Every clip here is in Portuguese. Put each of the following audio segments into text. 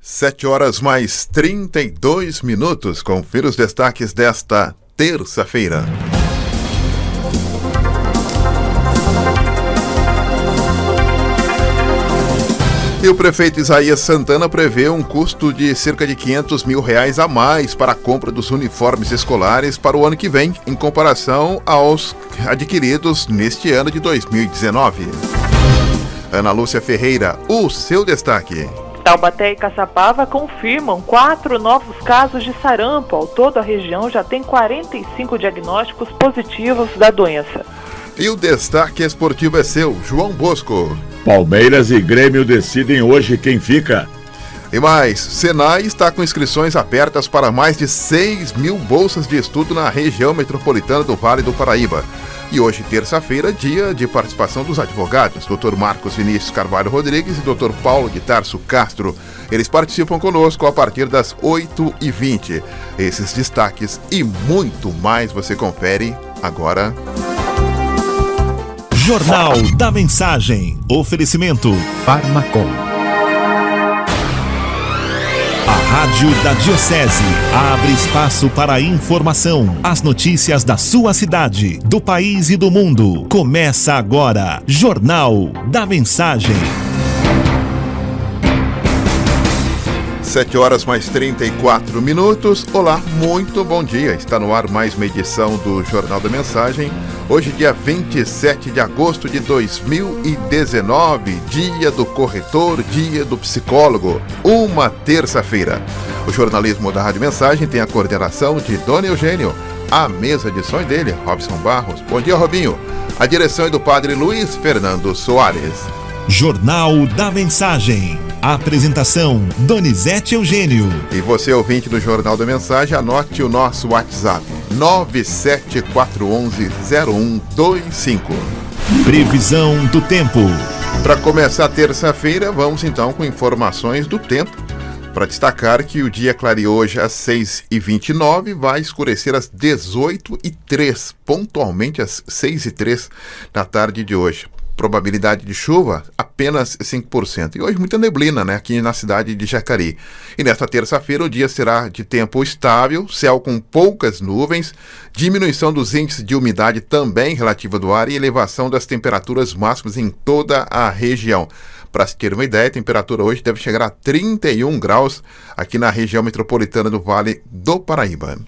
7h mais 32. Confira os destaques desta terça-feira. E o prefeito Isaías Santana prevê um custo de cerca de R$500 mil a mais para a compra dos uniformes escolares para o ano que vem, em comparação aos adquiridos neste ano de 2019. Ana Lúcia Ferreira, o seu destaque. Taubaté e Caçapava confirmam 4 novos casos de sarampo. Ao todo, a região já tem 45 diagnósticos positivos da doença. E o destaque esportivo é seu, João Bosco. Palmeiras e Grêmio decidem hoje quem fica. E mais, Senai está com inscrições abertas para mais de 6 mil bolsas de estudo na região metropolitana do Vale do Paraíba. E hoje, terça-feira, dia de participação dos advogados, Dr. Marcos Vinícius Carvalho Rodrigues e Dr. Paulo de Tarso Castro. Eles participam conosco a partir das 8h20. Esses destaques e muito mais você confere agora. Jornal da Mensagem. Oferecimento Farmacom. A Rádio da Diocese abre espaço para a informação. As notícias da sua cidade, do país e do mundo. Começa agora. Jornal da Mensagem. 7h mais 34. Olá, muito bom dia. Está no ar mais uma edição do Jornal da Mensagem. Hoje, dia 27 de agosto de 2019, dia do corretor, dia do psicólogo, uma terça-feira. O jornalismo da Rádio Mensagem tem a coordenação de Dona Eugênio, a mesa de som dele, Robson Barros. Bom dia, Robinho. A direção é do padre Luiz Fernando Soares. Jornal da Mensagem. Apresentação, Donizete Eugênio. E você, ouvinte do Jornal da Mensagem, anote o nosso WhatsApp, 974110125. Previsão do tempo. Para começar a terça-feira, vamos então com informações do tempo. Para destacar que o dia clareou hoje às 6h29, vai escurecer às 18h03, pontualmente às 6h03 da tarde de hoje. Probabilidade de chuva, apenas 5%. E hoje muita neblina, aqui na cidade de Jacareí. E nesta terça-feira o dia será de tempo estável, céu com poucas nuvens, diminuição dos índices de umidade também relativa do ar e elevação das temperaturas máximas em toda a região. Para se ter uma ideia, a temperatura hoje deve chegar a 31 graus aqui na região metropolitana do Vale do Paraíba.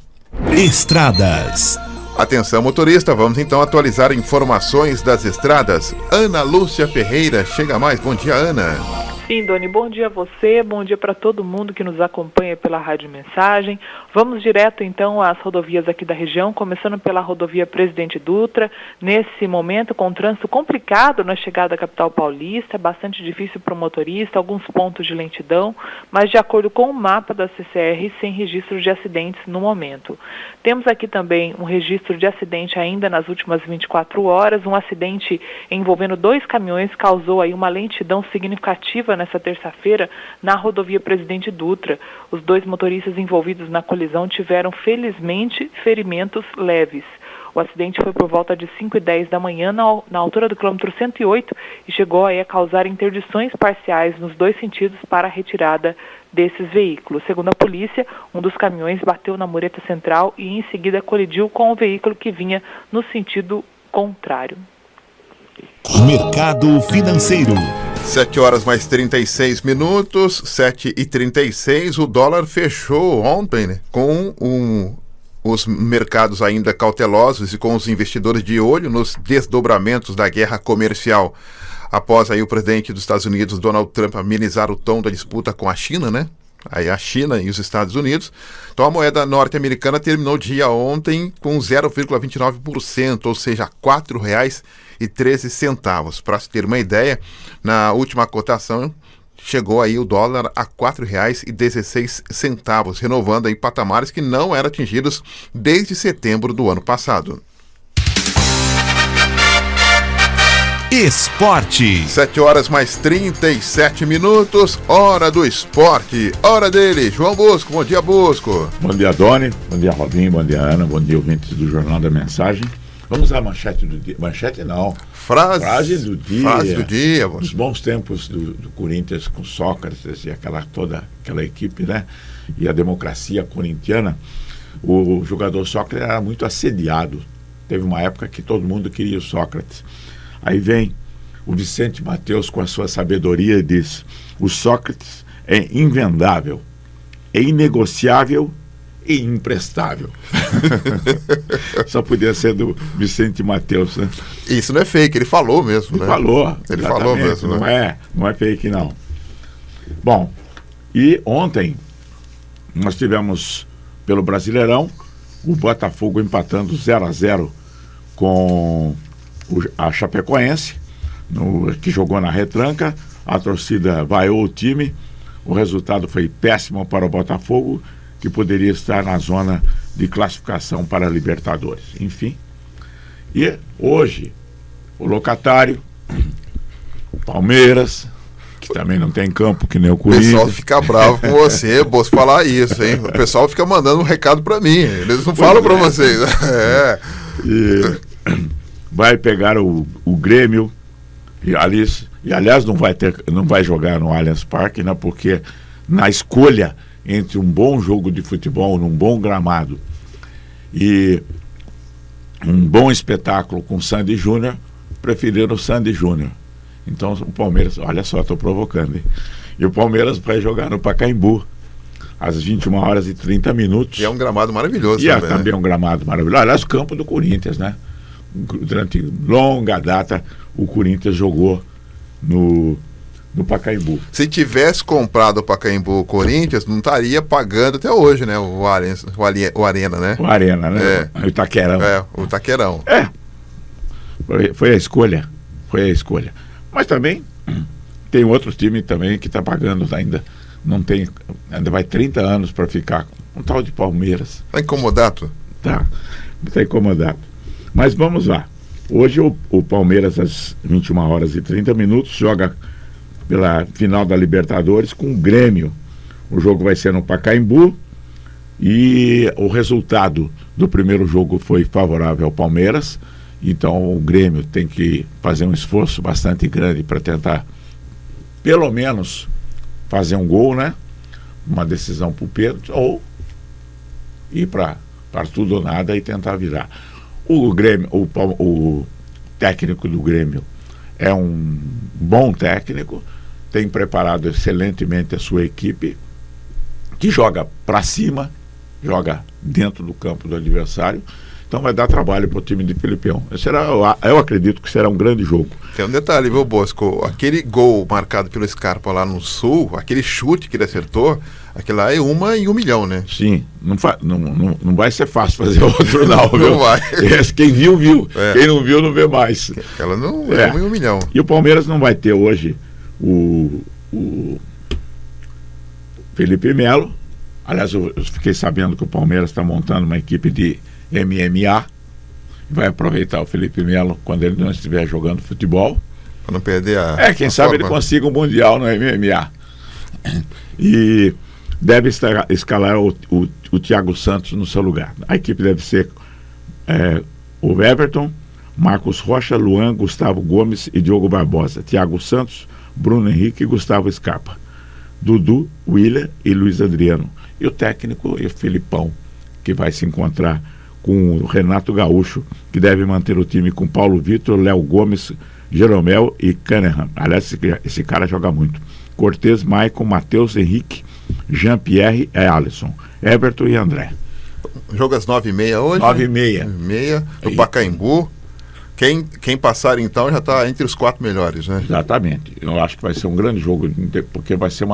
Estradas. Atenção, motorista, vamos então atualizar informações das estradas. Ana Lúcia Ferreira, chega mais. Bom dia, Ana. Sim, Doni, bom dia a você, bom dia para todo mundo que nos acompanha pela Rádio Mensagem. Vamos direto então às rodovias aqui da região, começando pela rodovia Presidente Dutra. Nesse momento, com trânsito complicado na chegada à capital paulista, bastante difícil para o motorista, alguns pontos de lentidão, mas de acordo com o mapa da CCR, sem registro de acidentes no momento. Temos aqui também um registro de acidente ainda nas últimas 24 horas, um acidente envolvendo 2 caminhões causou aí uma lentidão significativa nessa terça-feira na rodovia Presidente Dutra. Os 2 motoristas envolvidos na colisão tiveram, felizmente, ferimentos leves. O acidente foi por volta de 5h10 da manhã na altura do quilômetro 108 e chegou aí a causar interdições parciais nos 2 sentidos para a retirada desses veículos. Segundo a polícia, um dos caminhões bateu na mureta central e em seguida colidiu com o veículo que vinha no sentido contrário. Mercado financeiro. 7h mais 36, 7h36, o dólar fechou ontem, com os mercados ainda cautelosos e com os investidores de olho nos desdobramentos da guerra comercial. Após aí o presidente dos Estados Unidos, Donald Trump, amenizar o tom da disputa com a China, Aí a China e os Estados Unidos. Então a moeda norte-americana terminou o dia ontem com 0,29%, ou seja, R$ 4,13. Para se ter uma ideia, na última cotação chegou aí o dólar a R$ 4,16, renovando aí patamares que não eram atingidos desde setembro do ano passado. Esporte. 7h mais 37, hora do esporte, hora dele, João Bosco. Bom dia, Bosco. Bom dia, Doni, bom dia, Robinho, bom dia, Ana, bom dia, ouvintes do Jornal da Mensagem. Vamos à manchete do dia. Manchete não. Frase do dia. Frase do dia. Os bons tempos do Corinthians com Sócrates e toda aquela equipe, né? E a democracia corintiana. O jogador Sócrates era muito assediado. Teve uma época que todo mundo queria o Sócrates. Aí vem o Vicente Mateus com a sua sabedoria e diz: o Sócrates é invendável, é inegociável e imprestável. Só podia ser do Vicente Mateus, né? Isso não é fake, ele falou mesmo, né? Ele falou mesmo, né? Não é fake, não. Bom, e ontem nós tivemos pelo Brasileirão o Botafogo empatando 0-0 com a Chapecoense, que jogou na retranca. A torcida vaiou o time. O resultado foi péssimo para o Botafogo, que poderia estar na zona de classificação para a Libertadores. Enfim. E hoje, o locatário, o Palmeiras, que também não tem campo que nem o O Corinthians. pessoal fica bravo com você, Bolso, falar isso, hein? O pessoal fica mandando um recado pra mim. Eles não falam pra vocês. É. E vai pegar o Grêmio. E aliás, não vai jogar no Allianz Parque, né? Porque na escolha entre um bom jogo de futebol, num bom gramado e um bom espetáculo com Sandy Júnior, preferiram o Sandy Júnior. Então o Palmeiras, olha só, estou provocando, hein? E o Palmeiras vai jogar no Pacaembu às 21h30. E é um gramado maravilhoso. E também, também é um gramado maravilhoso. Aliás, o campo do Corinthians, né? Durante longa data o Corinthians jogou no Pacaembu. Se tivesse comprado o Pacaembu o Corinthians, não estaria pagando até hoje, né? O Arena, né? O Arena, né? O Itaquerão. O Itaquerão. Foi a escolha. Foi a escolha. Mas também tem outro time também que está pagando ainda. Não tem. Ainda vai 30 anos para ficar. Um tal de Palmeiras. Está incomodado? Tá incomodado. Mas vamos lá. Hoje o Palmeiras, às 21h30, joga pela final da Libertadores com o Grêmio. O jogo vai ser no Pacaembu e o resultado do primeiro jogo foi favorável ao Palmeiras. Então o Grêmio tem que fazer um esforço bastante grande para tentar, pelo menos, fazer um gol, né? Uma decisão para o Pedro, ou ir para tudo ou nada e tentar virar. O Grêmio, o técnico do Grêmio é um bom técnico, tem preparado excelentemente a sua equipe, que joga para cima, joga dentro do campo do adversário. Então vai dar trabalho para o time de Felipão. Eu acredito que será um grande jogo. Tem um detalhe, viu, Bosco? Aquele gol marcado pelo Scarpa lá no Sul, aquele chute que ele acertou, aquele lá é 1 em 1 milhão, né? Sim, não vai ser fácil fazer outro não, viu? Não vai. Quem viu, viu. Quem não viu, não vê mais. Aquela não é 1 em 1 milhão. E o Palmeiras não vai ter hoje o Felipe Melo. Aliás, eu fiquei sabendo que o Palmeiras está montando uma equipe de MMA. Vai aproveitar o Felipe Melo quando ele não estiver jogando futebol. Para não perder a. Quem sabe ele consiga um mundial no MMA. E deve escalar o Thiago Santos no seu lugar. A equipe deve ser o Everton, Marcos Rocha, Luan, Gustavo Gomes e Diogo Barbosa. Thiago Santos, Bruno Henrique e Gustavo Scarpa. Dudu, Willian e Luiz Adriano. E o técnico é o Felipão, que vai se encontrar com o Renato Gaúcho, que deve manter o time com Paulo Vitor, Léo Gomes, Jeromel e Cunningham. Aliás, esse cara joga muito. Cortez, Maicon, Matheus, Henrique, Jean-Pierre e Alisson, Everton e André. Jogo às 9h30 hoje? 9h30. 9h30, no Pacaembu. Quem passar então já está entre os 4 melhores, né? Exatamente. Eu acho que vai ser um grande jogo, porque vai ser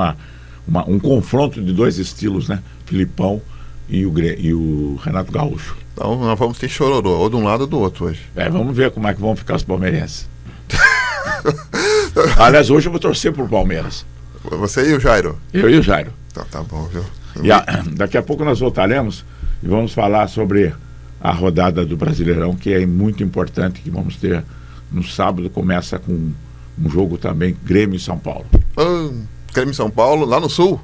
um confronto de dois estilos, né? Filipão e o Renato Gaúcho. Então nós vamos ter chororô, ou de um lado ou do outro hoje. Vamos ver como é que vão ficar os palmeirenses. Aliás, hoje eu vou torcer pro Palmeiras. Você e o Jairo? Eu e o Jairo. Então tá bom, viu? Daqui a pouco nós voltaremos e vamos falar sobre a rodada do Brasileirão, que é muito importante, que vamos ter no sábado. Começa com um jogo também, Grêmio e São Paulo. Grêmio e São Paulo, lá no Sul?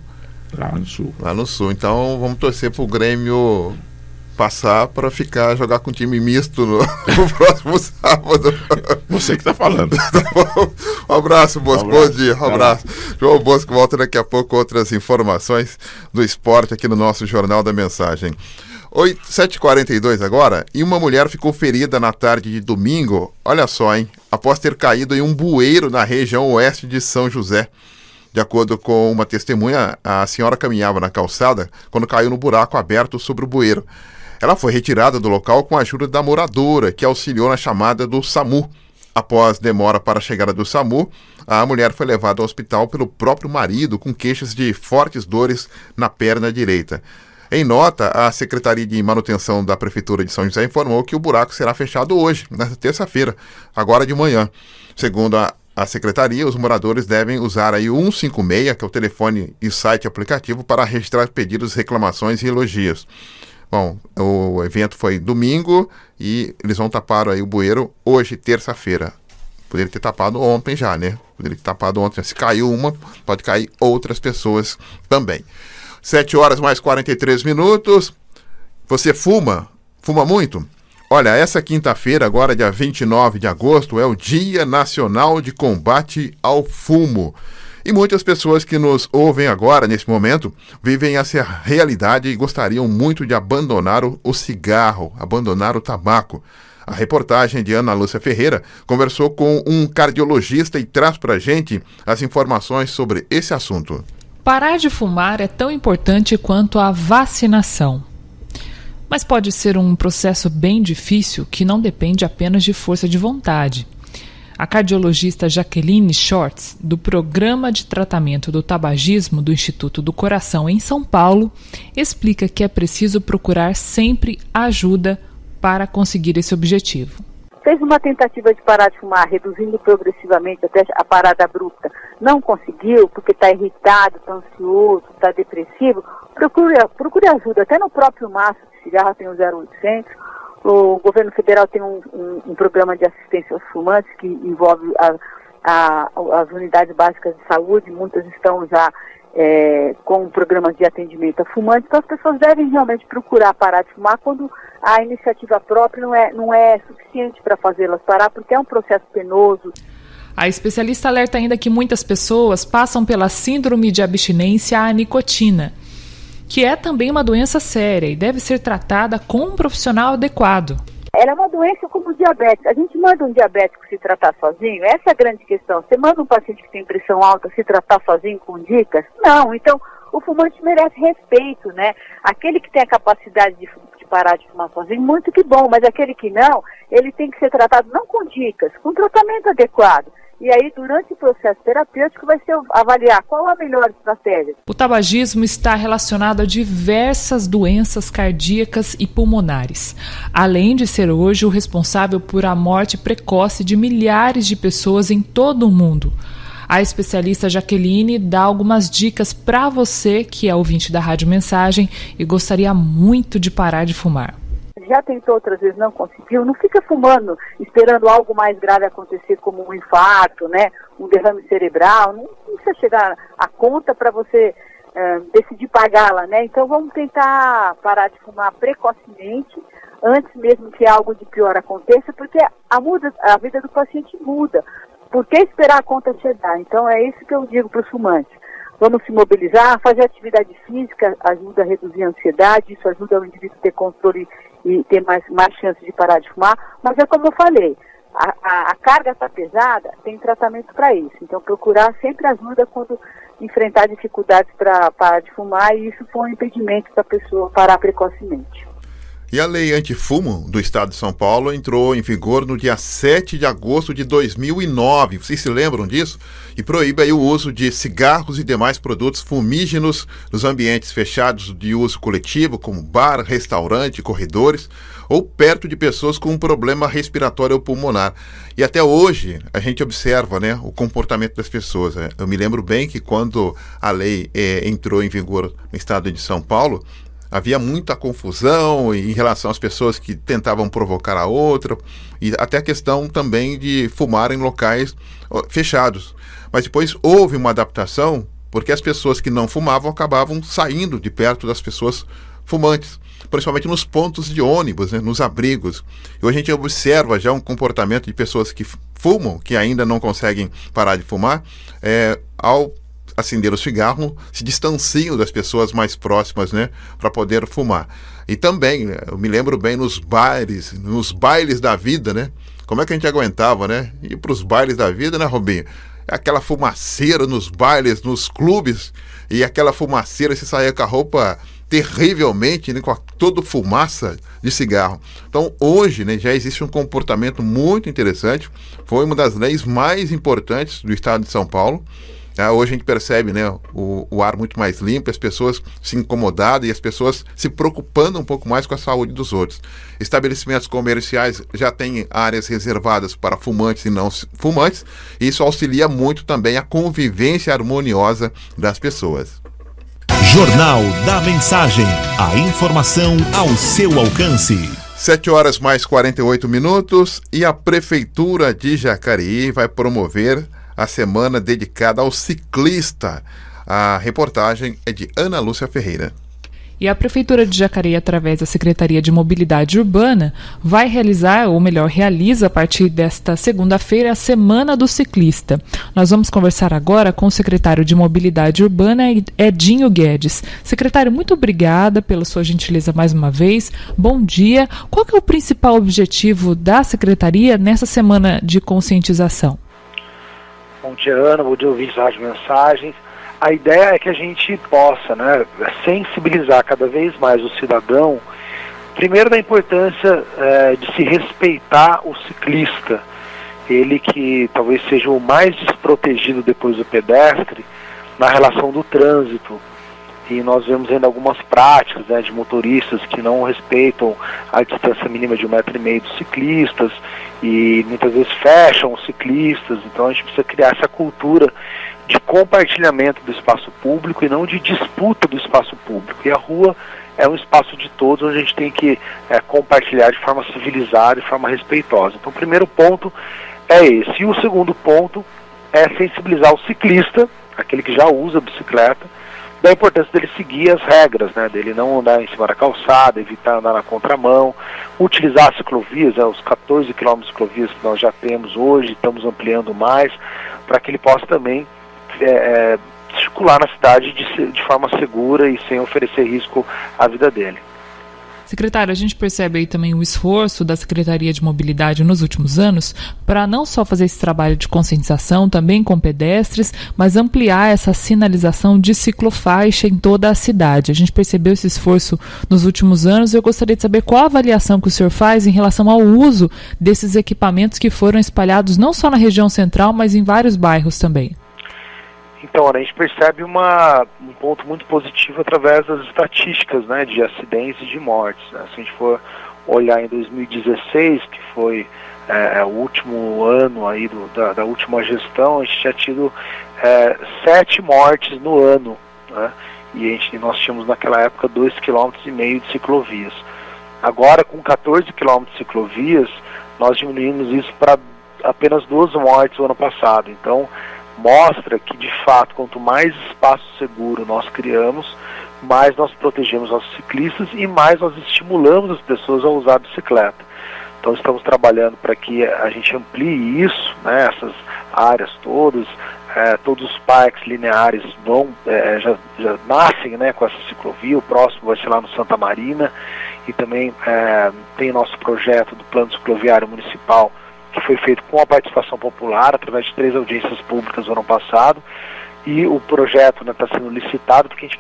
Lá no Sul. Lá no Sul. Então vamos torcer pro Grêmio passar para jogar com time misto no próximo sábado. Você que está falando. Um abraço, Bosco. Bom dia. Um abraço. João Bosco volta daqui a pouco com outras informações do esporte aqui no nosso Jornal da Mensagem. 7h42 agora, e uma mulher ficou ferida na tarde de domingo, olha só, hein, após ter caído em um bueiro na região oeste de São José. De acordo com uma testemunha, a senhora caminhava na calçada quando caiu no buraco aberto sobre o bueiro. Ela foi retirada do local com a ajuda da moradora, que auxiliou na chamada do SAMU. Após demora para a chegada do SAMU, a mulher foi levada ao hospital pelo próprio marido com queixas de fortes dores na perna direita. Em nota, a Secretaria de Manutenção da Prefeitura de São José informou que o buraco será fechado hoje, nesta terça-feira, agora de manhã. Segundo a Secretaria, os moradores devem usar aí o 156, que é o telefone e site aplicativo, para registrar pedidos, reclamações e elogios. Bom, o evento foi domingo e eles vão tapar aí o bueiro hoje, terça-feira. Poderia ter tapado ontem já, né? Poderia ter tapado ontem. Se caiu uma, pode cair outras pessoas também. 7h mais 43. Você fuma? Fuma muito? Olha, essa quinta-feira, agora dia 29 de agosto, é o Dia Nacional de Combate ao Fumo. E muitas pessoas que nos ouvem agora, nesse momento, vivem essa realidade e gostariam muito de abandonar o cigarro, abandonar o tabaco. A reportagem de Ana Lúcia Ferreira conversou com um cardiologista e traz para a gente as informações sobre esse assunto. Parar de fumar é tão importante quanto a vacinação. Mas pode ser um processo bem difícil que não depende apenas de força de vontade. A cardiologista Jaqueline Shorts, do Programa de Tratamento do Tabagismo do Instituto do Coração em São Paulo, explica que é preciso procurar sempre ajuda para conseguir esse objetivo. Fez uma tentativa de parar de fumar, reduzindo progressivamente até a parada abrupta, não conseguiu porque está irritado, está ansioso, está depressivo, procure ajuda. Até no próprio maço de cigarro tem o 0800, o governo federal tem um programa de assistência aos fumantes que envolve as unidades básicas de saúde, muitas estão já com programas de atendimento a fumantes, então as pessoas devem realmente procurar parar de fumar quando a iniciativa própria não é suficiente para fazê-las parar, porque é um processo penoso. A especialista alerta ainda que muitas pessoas passam pela síndrome de abstinência à nicotina, que é também uma doença séria e deve ser tratada com um profissional adequado. Ela é uma doença como o diabetes. A gente manda um diabético se tratar sozinho? Essa é a grande questão. Você manda um paciente que tem pressão alta se tratar sozinho com dicas? Não. Então, o fumante merece respeito, né? Aquele que tem a capacidade de parar de fumar sozinho, muito que bom. Mas aquele que não, ele tem que ser tratado não com dicas, com tratamento adequado. E aí, durante o processo terapêutico, vai ser avaliar qual a melhor estratégia. O tabagismo está relacionado a diversas doenças cardíacas e pulmonares, além de ser hoje o responsável por a morte precoce de milhares de pessoas em todo o mundo. A especialista Jaqueline dá algumas dicas para você que é ouvinte da Rádio Mensagem e gostaria muito de parar de fumar. Já tentou outras vezes, não conseguiu, não fica fumando, esperando algo mais grave acontecer, como um infarto, né, um derrame cerebral, não precisa chegar a conta para você decidir pagá-la, né, então vamos tentar parar de fumar precocemente, antes mesmo que algo de pior aconteça, porque a vida do paciente muda, por que esperar a conta chegar? Então é isso que eu digo para os fumantes. Vamos se mobilizar, fazer atividade física ajuda a reduzir a ansiedade, isso ajuda o indivíduo a ter controle e ter mais chance de parar de fumar, mas é como eu falei, a carga está pesada, tem tratamento para isso, então procurar sempre ajuda quando enfrentar dificuldades para parar de fumar, e isso foi um impedimento para a pessoa parar precocemente. E a lei antifumo do Estado de São Paulo entrou em vigor no dia 7 de agosto de 2009. Vocês se lembram disso? E proíbe aí o uso de cigarros e demais produtos fumígenos nos ambientes fechados de uso coletivo, como bar, restaurante, corredores, ou perto de pessoas com um problema respiratório ou pulmonar. E até hoje a gente observa, né, o comportamento das pessoas. Eu me lembro bem que quando a lei entrou em vigor no Estado de São Paulo, havia muita confusão em relação às pessoas que tentavam provocar a outra, e até a questão também de fumar em locais fechados. Mas depois houve uma adaptação, porque as pessoas que não fumavam acabavam saindo de perto das pessoas fumantes. principalmente nos pontos de ônibus, né, nos abrigos. E hoje a gente observa já um comportamento de pessoas que fumam, que ainda não conseguem parar de fumar, ao acender o cigarro, se distanciam das pessoas mais próximas, né, para poder fumar. E também, eu me lembro bem nos bailes da vida, né? Como é que a gente aguentava, né? Ir para os bailes da vida, né, Robinho? Aquela fumaceira nos bailes, nos clubes, e aquela fumaceira, se saía com a roupa terrivelmente, né, com toda fumaça de cigarro. Então, hoje, né, já existe um comportamento muito interessante. Foi uma das leis mais importantes do estado de São Paulo. Hoje a gente percebe, né, o ar muito mais limpo, as pessoas se incomodando e as pessoas se preocupando um pouco mais com a saúde dos outros. Estabelecimentos comerciais já têm áreas reservadas para fumantes e não fumantes, e isso auxilia muito também a convivência harmoniosa das pessoas. Jornal da Mensagem, a informação ao seu alcance. 7h mais 48 e a Prefeitura de Jacareí vai promover a semana dedicada ao ciclista. A reportagem é de Ana Lúcia Ferreira. E a Prefeitura de Jacareí, através da Secretaria de Mobilidade Urbana, vai realizar, ou melhor, realiza a partir desta segunda-feira, a Semana do Ciclista. Nós vamos conversar agora com o secretário de Mobilidade Urbana, Edinho Guedes. Secretário, muito obrigada pela sua gentileza mais uma vez. Bom dia. Qual que é o principal objetivo da Secretaria nessa semana de conscientização? Bom dia, Ana. Bom dia, ouvintes da Rádio Mensagens. A ideia é que a gente possa, né, sensibilizar cada vez mais o cidadão, primeiro da importância de se respeitar o ciclista, ele que talvez seja o mais desprotegido depois do pedestre na relação do trânsito. E nós vemos ainda algumas práticas, né, de motoristas que não respeitam a distância mínima de 1,5 m dos ciclistas e muitas vezes fecham os ciclistas. Então a gente precisa criar essa cultura de compartilhamento do espaço público e não de disputa do espaço público. E a rua é um espaço de todos, onde a gente tem que compartilhar de forma civilizada, de forma respeitosa. Então o primeiro ponto é esse. E o segundo ponto é sensibilizar o ciclista, aquele que já usa a bicicleta, da importância dele seguir as regras, né, dele não andar em cima da calçada, evitar andar na contramão, utilizar as ciclovias, os 14 km de ciclovias que nós já temos hoje, estamos ampliando mais, para que ele possa também circular na cidade de forma segura e sem oferecer risco à vida dele. Secretário, a gente percebe aí também o esforço da Secretaria de Mobilidade nos últimos anos para não só fazer esse trabalho de conscientização também com pedestres, mas ampliar essa sinalização de ciclofaixa em toda a cidade. A gente percebeu esse esforço nos últimos anos e eu gostaria de saber qual a avaliação que o senhor faz em relação ao uso desses equipamentos que foram espalhados não só na região central, mas em vários bairros também. Então, a gente percebe um ponto muito positivo através das estatísticas, né, de acidentes e de mortes. Né? Se a gente for olhar em 2016, que foi o último ano aí da última gestão, a gente tinha tido 7 mortes no ano, né? E nós tínhamos naquela época 2,5 km de ciclovias. Agora, com 14 km de ciclovias, nós diminuímos isso para apenas 2 mortes no ano passado. Então, mostra que, de fato, quanto mais espaço seguro nós criamos, mais nós protegemos nossos ciclistas e mais nós estimulamos as pessoas a usar a bicicleta. Então estamos trabalhando para que a gente amplie isso, né, essas áreas todas, todos os parques lineares já nascem, né, com essa ciclovia. O próximo vai ser lá no Santa Marina, e também tem nosso projeto do Plano Cicloviário Municipal, que foi feito com a participação popular, através de 3 audiências públicas no ano passado, e o projeto está sendo licitado para que a gente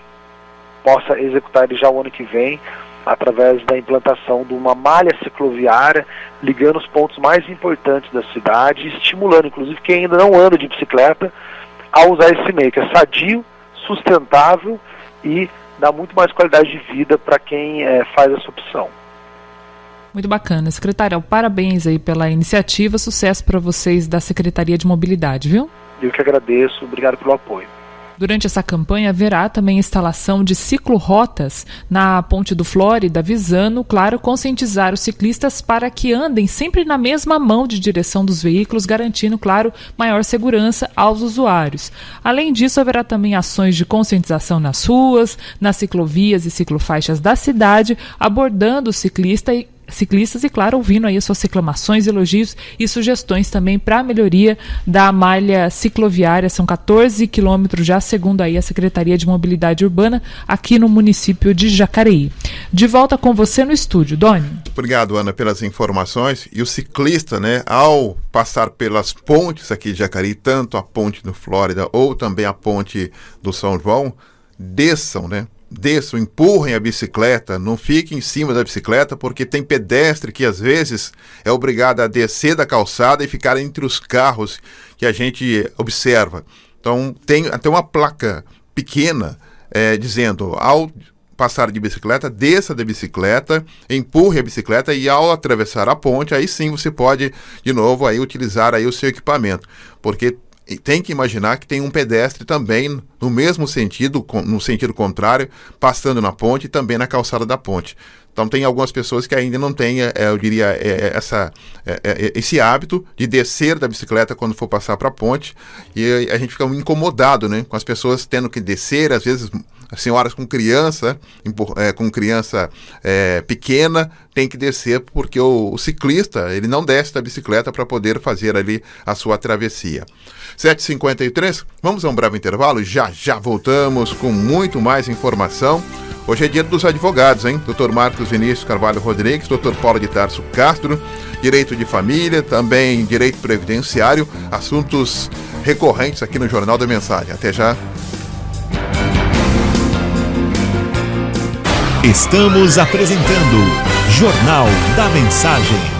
possa executar ele já o ano que vem, através da implantação de uma malha cicloviária, ligando os pontos mais importantes da cidade, estimulando, inclusive, quem ainda não anda de bicicleta, a usar esse meio, que é sadio, sustentável e dá muito mais qualidade de vida para quem faz essa opção. Muito bacana. Secretário, parabéns aí pela iniciativa, sucesso para vocês da Secretaria de Mobilidade, viu? Eu que agradeço, obrigado pelo apoio. Durante essa campanha, haverá também instalação de ciclorotas na Ponte do Flórida, visando, claro, conscientizar os ciclistas para que andem sempre na mesma mão de direção dos veículos, garantindo, claro, maior segurança aos usuários. Além disso, haverá também ações de conscientização nas ruas, nas ciclovias e ciclofaixas da cidade, abordando o ciclistas e, claro, ouvindo aí as suas reclamações, elogios e sugestões também para a melhoria da malha cicloviária. São 14 quilômetros já, segundo aí a Secretaria de Mobilidade Urbana, aqui no município de Jacareí. De volta com você no estúdio, Doni. Obrigado, Ana, pelas informações. E o ciclista, né, ao passar pelas pontes aqui de Jacareí, tanto a ponte do Flórida ou também a ponte do São João, desçam, empurrem a bicicleta, não fiquem em cima da bicicleta, porque tem pedestre que às vezes é obrigado a descer da calçada e ficar entre os carros que a gente observa. Então tem até uma placa pequena dizendo: ao passar de bicicleta, desça da bicicleta, empurre a bicicleta e ao atravessar a ponte, aí sim você pode de novo aí utilizar aí o seu equipamento, porque tem que imaginar que tem um pedestre também no mesmo sentido, no sentido contrário, passando na ponte e também na calçada da ponte. Então tem algumas pessoas que ainda não têm, eu diria, esse hábito de descer da bicicleta quando for passar para a ponte, e a gente fica incomodado, né, com as pessoas tendo que descer, às vezes senhoras com criança pequena tem que descer porque o ciclista ele não desce da bicicleta para poder fazer ali a sua travessia. 7h53, vamos a um breve intervalo, já voltamos com muito mais informação. Hoje é dia dos advogados, hein? Dr. Marcos Vinícius Carvalho Rodrigues, Dr. Paulo de Tarso Castro, direito de família, também direito previdenciário, assuntos recorrentes aqui no Jornal da Mensagem. Até já. Estamos apresentando Jornal da Mensagem.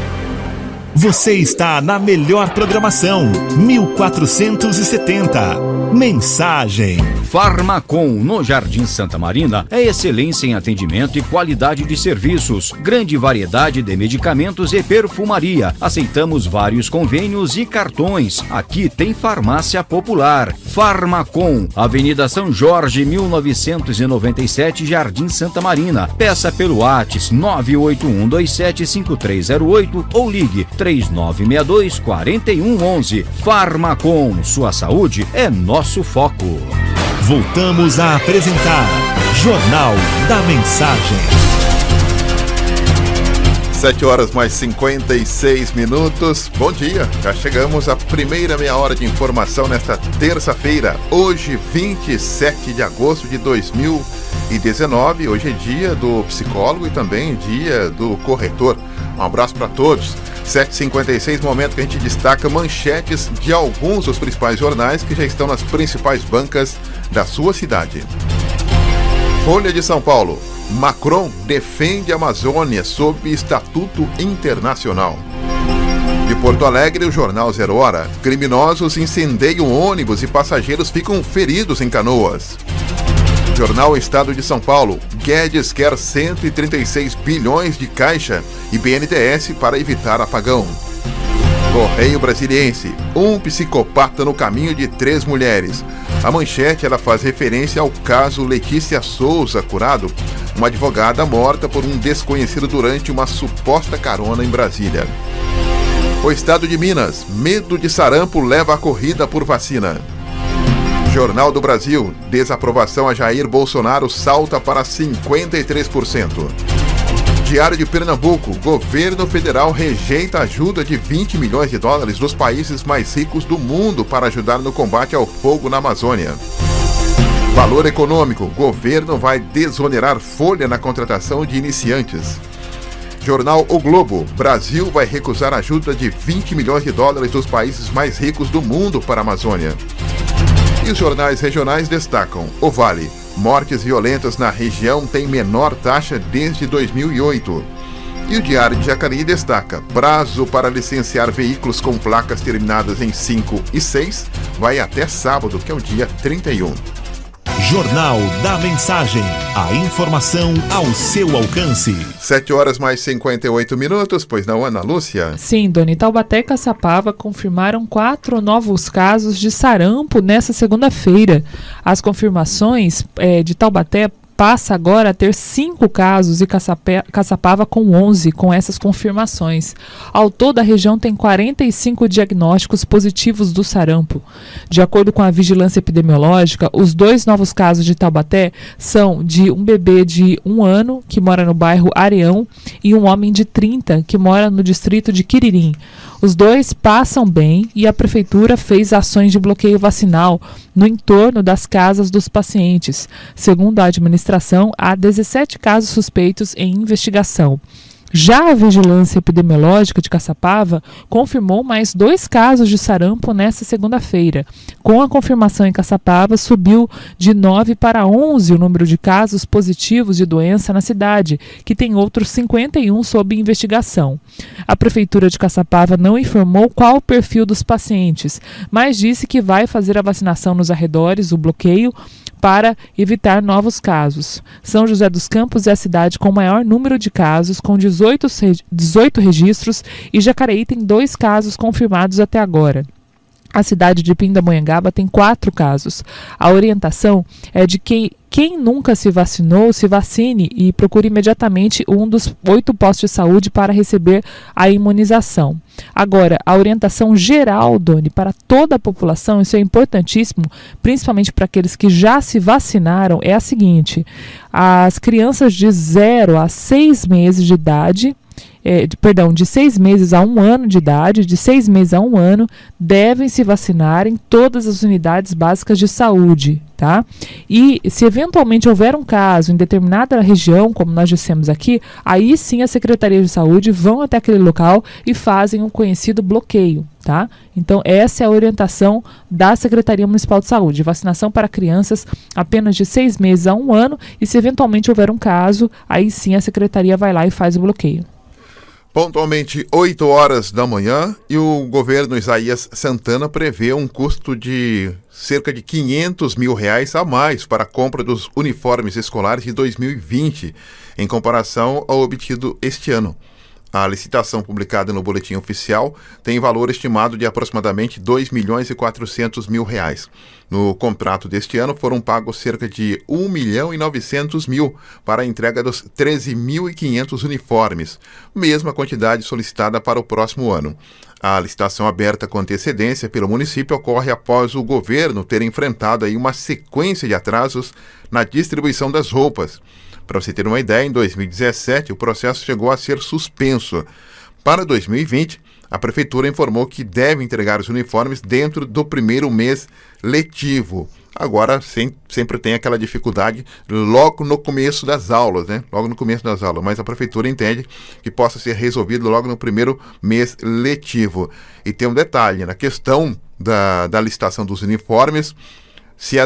Você está na melhor programação, 1470. Mensagem. Farmacom, no Jardim Santa Marina, é excelência em atendimento e qualidade de serviços. Grande variedade de medicamentos e perfumaria. Aceitamos vários convênios e cartões. Aqui tem farmácia popular. Farmacom, Avenida São Jorge, 1997, Jardim Santa Marina. Peça pelo WhatsApp 981275308 ou ligue 3962-4111. Farmacom, sua saúde é nosso foco. Voltamos a apresentar Jornal da Mensagem. 7h56. Bom dia, já chegamos à primeira meia hora de informação nesta terça-feira, hoje 27 de agosto de 2019. Hoje é dia do psicólogo e também dia do corretor. Um abraço para todos. 7h56, momento que a gente destaca manchetes de alguns dos principais jornais que já estão nas principais bancas da sua cidade. Folha de São Paulo. Macron defende a Amazônia sob Estatuto Internacional. De Porto Alegre, o jornal 0 Hora. Criminosos incendeiam ônibus e passageiros ficam feridos em Canoas. Jornal Estado de São Paulo. Guedes quer 136 bilhões de caixa e BNDES para evitar apagão. Correio Brasiliense. Um psicopata no caminho de 3 mulheres. A manchete ela faz referência ao caso Letícia Souza Curado, uma advogada morta por um desconhecido durante uma suposta carona em Brasília. O Estado de Minas. Medo de sarampo leva a corrida por vacina. Jornal do Brasil. Desaprovação a Jair Bolsonaro salta para 53%. Diário de Pernambuco. Governo federal rejeita ajuda de 20 milhões de dólares dos países mais ricos do mundo para ajudar no combate ao fogo na Amazônia. Valor econômico. Governo vai desonerar folha na contratação de iniciantes. Jornal O Globo. Brasil vai recusar ajuda de 20 milhões de dólares dos países mais ricos do mundo para a Amazônia. E os jornais regionais destacam: o Vale. Mortes violentas na região têm menor taxa desde 2008. E o Diário de Jacareí destaca: prazo para licenciar veículos com placas terminadas em 5 e 6 vai até sábado, que é o dia 31. Jornal da Mensagem. A informação ao seu alcance. 7 horas mais 58 minutos, pois não, Ana Lúcia? Sim, Doni. Taubaté e Caçapava confirmaram 4 novos casos de sarampo nessa segunda-feira. As confirmações de Taubaté passa agora a ter 5 casos e Caçapava com 11, com essas confirmações. Ao todo, a região tem 45 diagnósticos positivos do sarampo. De acordo com a vigilância epidemiológica, os 2 novos casos de Taubaté são de um bebê de 1 ano, que mora no bairro Areão, e um homem de 30, que mora no distrito de Quiririm. Os 2 passam bem e a prefeitura fez ações de bloqueio vacinal no entorno das casas dos pacientes. Segundo a administração, há 17 casos suspeitos em investigação. Já a vigilância epidemiológica de Caçapava confirmou mais 2 casos de sarampo nesta segunda-feira. Com a confirmação em Caçapava, subiu de 9 para 11 o número de casos positivos de doença na cidade, que tem outros 51 sob investigação. A Prefeitura de Caçapava não informou qual o perfil dos pacientes, mas disse que vai fazer a vacinação nos arredores, o bloqueio, para evitar novos casos. São José dos Campos é a cidade com o maior número de casos, com 18 registros, e Jacareí tem 2 casos confirmados até agora. A cidade de Pindamonhangaba tem 4 casos. A orientação é de que quem nunca se vacinou, se vacine e procure imediatamente um dos 8 postos de saúde para receber a imunização. Agora, a orientação geral, Doni, para toda a população, isso é importantíssimo, principalmente para aqueles que já se vacinaram, é a seguinte: as crianças de 0 a 6 meses de idade, de 6 meses a 1 ano de idade, de 6 meses a 1 ano, devem se vacinar em todas as unidades básicas de saúde, tá? E se eventualmente houver um caso em determinada região, como nós dissemos aqui, aí sim a Secretaria de Saúde vão até aquele local e fazem um conhecido bloqueio, tá? Então essa é a orientação da Secretaria Municipal de Saúde: vacinação para crianças apenas de 6 meses a 1 ano, e se eventualmente houver um caso, aí sim a Secretaria vai lá e faz o bloqueio. Pontualmente 8 horas da manhã, e o governo Isaías Santana prevê um custo de cerca de R$500 mil a mais para a compra dos uniformes escolares de 2020, em comparação ao obtido este ano. A licitação publicada no Boletim Oficial tem valor estimado de aproximadamente R$2.400.000. No contrato deste ano foram pagos cerca de R$1.900.000 para a entrega dos 13.500 uniformes, mesma quantidade solicitada para o próximo ano. A licitação aberta com antecedência pelo município ocorre após o governo ter enfrentado aí uma sequência de atrasos na distribuição das roupas. Para você ter uma ideia, em 2017 o processo chegou a ser suspenso. Para 2020, a Prefeitura informou que deve entregar os uniformes dentro do primeiro mês letivo. Agora, sempre tem aquela dificuldade logo no começo das aulas, né? Logo no começo das aulas, mas a Prefeitura entende que possa ser resolvido logo no primeiro mês letivo. E tem um detalhe, na questão da licitação dos uniformes: se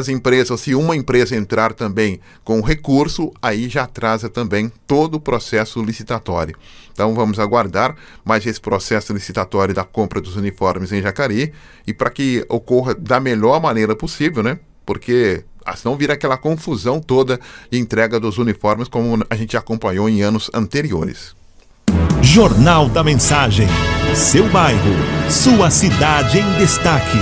uma empresa entrar também com recurso, aí já atrasa também todo o processo licitatório. Então vamos aguardar mais esse processo licitatório da compra dos uniformes em Jacareí, e para que ocorra da melhor maneira possível, né? Porque senão vira aquela confusão toda de entrega dos uniformes, como a gente acompanhou em anos anteriores. Jornal da Mensagem. Seu bairro, sua cidade em destaque.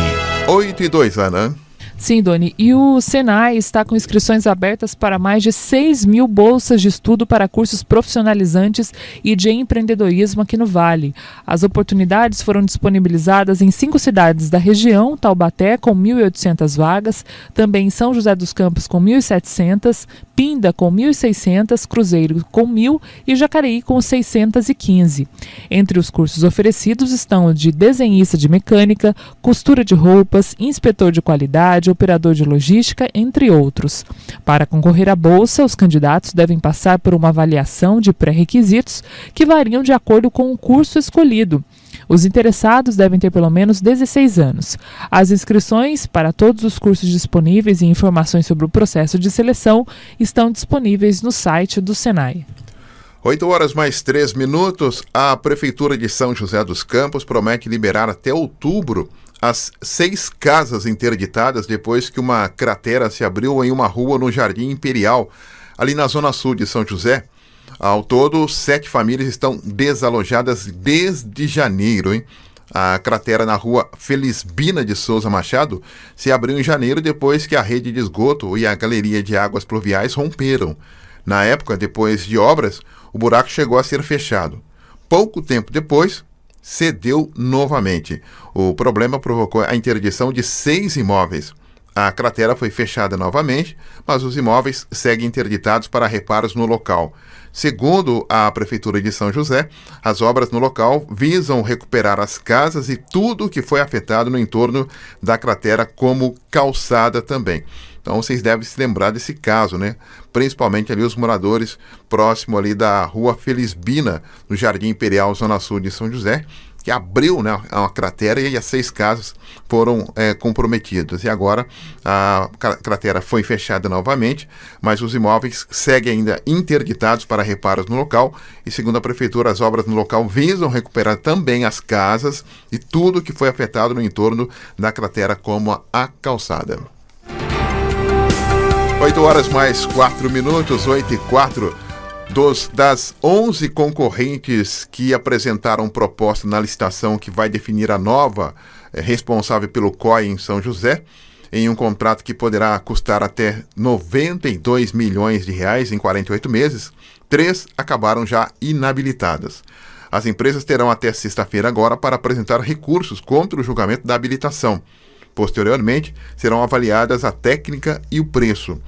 8:02, Ana. Sim, Doni. E o Senai está com inscrições abertas para mais de 6 mil bolsas de estudo para cursos profissionalizantes e de empreendedorismo aqui no Vale. As oportunidades foram disponibilizadas em 5 cidades da região: Taubaté com 1.800 vagas, também São José dos Campos com 1.700, Pinda com 1.600, Cruzeiro com 1.000 e Jacareí com 615. Entre os cursos oferecidos estão o de desenhista de mecânica, costura de roupas, inspetor de qualidade, operador de logística, entre outros. Para concorrer à bolsa, os candidatos devem passar por uma avaliação de pré-requisitos que variam de acordo com o curso escolhido. Os interessados devem ter pelo menos 16 anos. As inscrições para todos os cursos disponíveis e informações sobre o processo de seleção estão disponíveis no site do Senai. 8h mais 3 minutos. A Prefeitura de São José dos Campos promete liberar até outubro as 6 casas interditadas depois que uma cratera se abriu em uma rua no Jardim Imperial, ali na zona sul de São José. Ao todo, 7 famílias estão desalojadas desde janeiro, hein? A cratera na rua Felisbina de Souza Machado se abriu em janeiro depois que a rede de esgoto e a galeria de águas pluviais romperam. Na época, depois de obras, o buraco chegou a ser fechado. Pouco tempo depois, cedeu novamente. O problema provocou a interdição de 6 imóveis. A cratera foi fechada novamente, mas os imóveis seguem interditados para reparos no local. Segundo a Prefeitura de São José, as obras no local visam recuperar as casas e tudo o que foi afetado no entorno da cratera, como calçada também. Então vocês devem se lembrar desse caso, né? Principalmente ali os moradores próximo ali da rua Felisbina, no Jardim Imperial, zona sul de São José, que abriu, né, uma cratera e as 6 casas foram comprometidas. E agora a cratera foi fechada novamente, mas os imóveis seguem ainda interditados para reparos no local. E segundo a Prefeitura, as obras no local visam recuperar também as casas e tudo que foi afetado no entorno da cratera, como a calçada. 8h mais 4 minutos, 8h04. Das 11 concorrentes que apresentaram proposta na licitação que vai definir a nova responsável pelo COI em São José, em um contrato que poderá custar até 92 milhões de reais em 48 meses, 3 acabaram já inabilitadas. As empresas terão até sexta-feira agora para apresentar recursos contra o julgamento da habilitação. Posteriormente, serão avaliadas a técnica e o preço.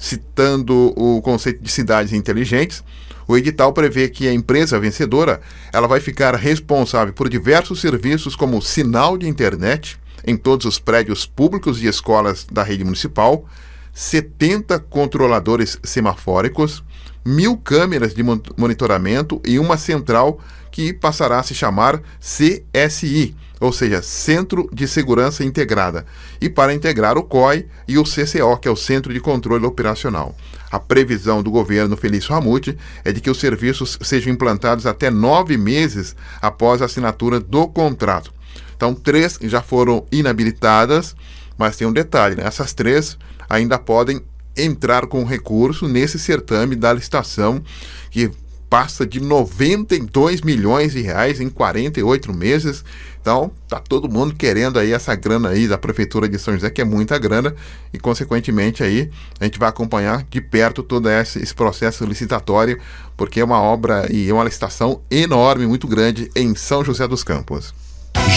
Citando o conceito de cidades inteligentes, o edital prevê que a empresa vencedora ela vai ficar responsável por diversos serviços como sinal de internet em todos os prédios públicos e escolas da rede municipal, 70 controladores semafóricos, 1.000 câmeras de monitoramento e uma central que passará a se chamar CSI, ou seja, Centro de Segurança Integrada, e para integrar o COI e o CCO, que é o Centro de Controle Operacional. A previsão do governo Felício Ramute é de que os serviços sejam implantados até 9 meses após a assinatura do contrato. Então, 3 já foram inabilitadas, mas tem um detalhe, né? Essas 3 ainda podem entrar com recurso nesse certame da licitação, que passa de 92 milhões de reais em 48 meses. Então, tá todo mundo querendo aí essa grana aí da Prefeitura de São José, que é muita grana, e consequentemente aí a gente vai acompanhar de perto todo esse processo licitatório, porque é uma obra e uma licitação enorme, muito grande em São José dos Campos.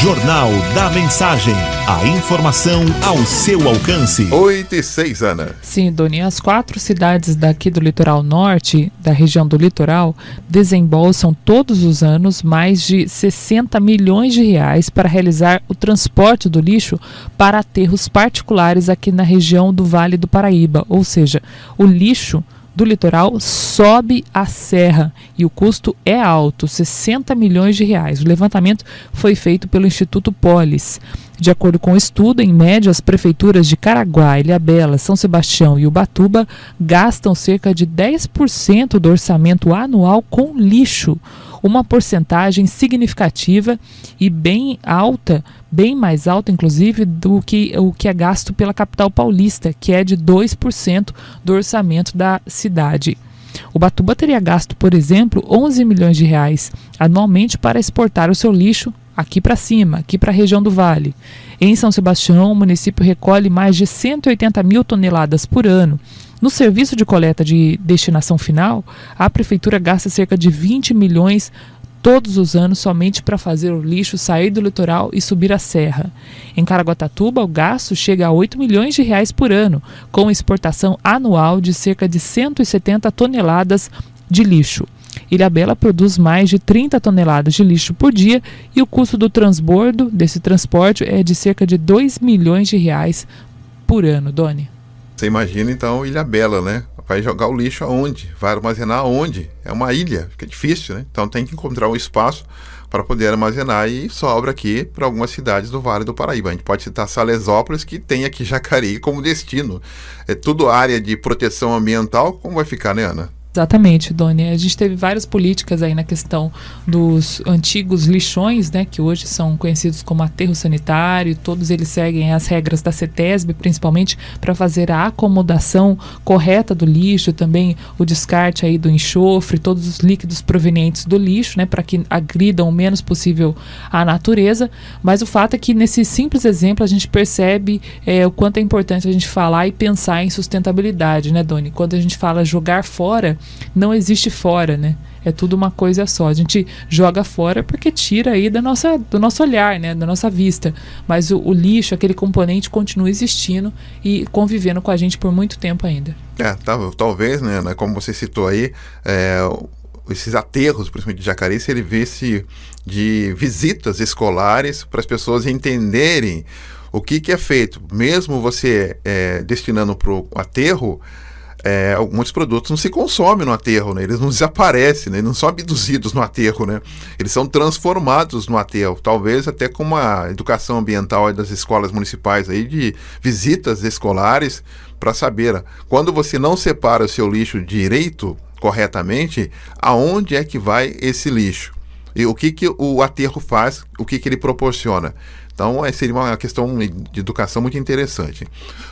Jornal da Mensagem. A informação ao seu alcance. 8h06, Ana. Sim, Doni, as 4 cidades daqui do litoral norte, da região do litoral, desembolsam todos os anos mais de 60 milhões de reais para realizar o transporte do lixo para aterros particulares aqui na região do Vale do Paraíba. Ou seja, o lixo do litoral sobe a serra e o custo é alto, 60 milhões de reais. O levantamento foi feito pelo Instituto Polis. De acordo com o estudo, em média, as prefeituras de Caraguá, Ilhabela, São Sebastião e Ubatuba gastam cerca de 10% do orçamento anual com lixo, uma porcentagem significativa e bem alta, bem mais alta, inclusive, do que o que é gasto pela capital paulista, que é de 2% do orçamento da cidade. Ubatuba teria gasto, por exemplo, 11 milhões de reais anualmente para exportar o seu lixo aqui para cima, aqui para a região do Vale. Em São Sebastião, o município recolhe mais de 180 mil toneladas por ano. No serviço de coleta de destinação final, a prefeitura gasta cerca de 20 milhões todos os anos somente para fazer o lixo sair do litoral e subir a serra. Em Caraguatatuba, o gasto chega a 8 milhões de reais por ano, com exportação anual de cerca de 170 toneladas de lixo. Ilhabela produz mais de 30 toneladas de lixo por dia e o custo do transbordo desse transporte é de cerca de 2 milhões de reais por ano, Doni. Você imagina então Ilhabela, né? Vai jogar o lixo aonde? Vai armazenar aonde? É uma ilha, fica difícil, né? Então tem que encontrar um espaço para poder armazenar e sobra aqui para algumas cidades do Vale do Paraíba. A gente pode citar Salesópolis, que tem aqui Jacareí como destino. É tudo área de proteção ambiental, como vai ficar, né, Ana? Exatamente, Doni. A gente teve várias políticas aí na questão dos antigos lixões, né, que hoje são conhecidos como aterro sanitário. Todos eles seguem as regras da CETESB, principalmente para fazer a acomodação correta do lixo, também o descarte aí do enxofre, todos os líquidos provenientes do lixo, né, para que agridam o menos possível a natureza. Mas o fato é que nesse simples exemplo a gente percebe o quanto é importante a gente falar e pensar em sustentabilidade, né, Doni? Quando a gente fala jogar fora, não existe fora, né? É tudo uma coisa só. A gente joga fora porque tira aí do nosso olhar, né? Da nossa vista. Mas o lixo, aquele componente, continua existindo e convivendo com a gente por muito tempo ainda. Talvez, né? Como você citou aí, esses aterros, principalmente de Jacareí, servisse de visitas escolares para as pessoas entenderem o que é feito. Mesmo você destinando para o aterro, muitos produtos não se consomem no aterro, né? Eles não desaparecem, né? Eles não são abduzidos no aterro, né? Eles são transformados no aterro, talvez até com uma educação ambiental das escolas municipais aí, de visitas escolares, para saber, quando você não separa o seu lixo direito, corretamente, aonde é que vai esse lixo? E o que o aterro faz, o que ele proporciona? Então, seria uma questão de educação muito interessante.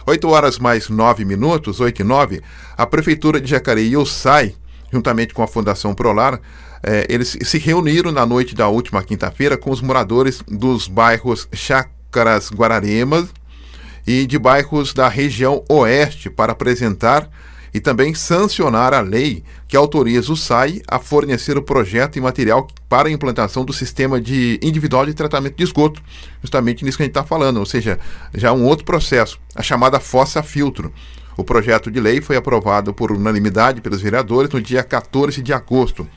8h mais 9, 8h09, a Prefeitura de Jacareí e o SAI, juntamente com a Fundação Prolar, eles se reuniram na noite da última quinta-feira com os moradores dos bairros Chácaras Guararema e de bairros da região oeste para apresentar e também sancionar a lei que autoriza o SAI a fornecer o projeto e material para a implantação do sistema individual de tratamento de esgoto, justamente nisso que a gente está falando, ou seja, já um outro processo, a chamada fossa filtro. O projeto de lei foi aprovado por unanimidade pelos vereadores no dia 14 de agosto.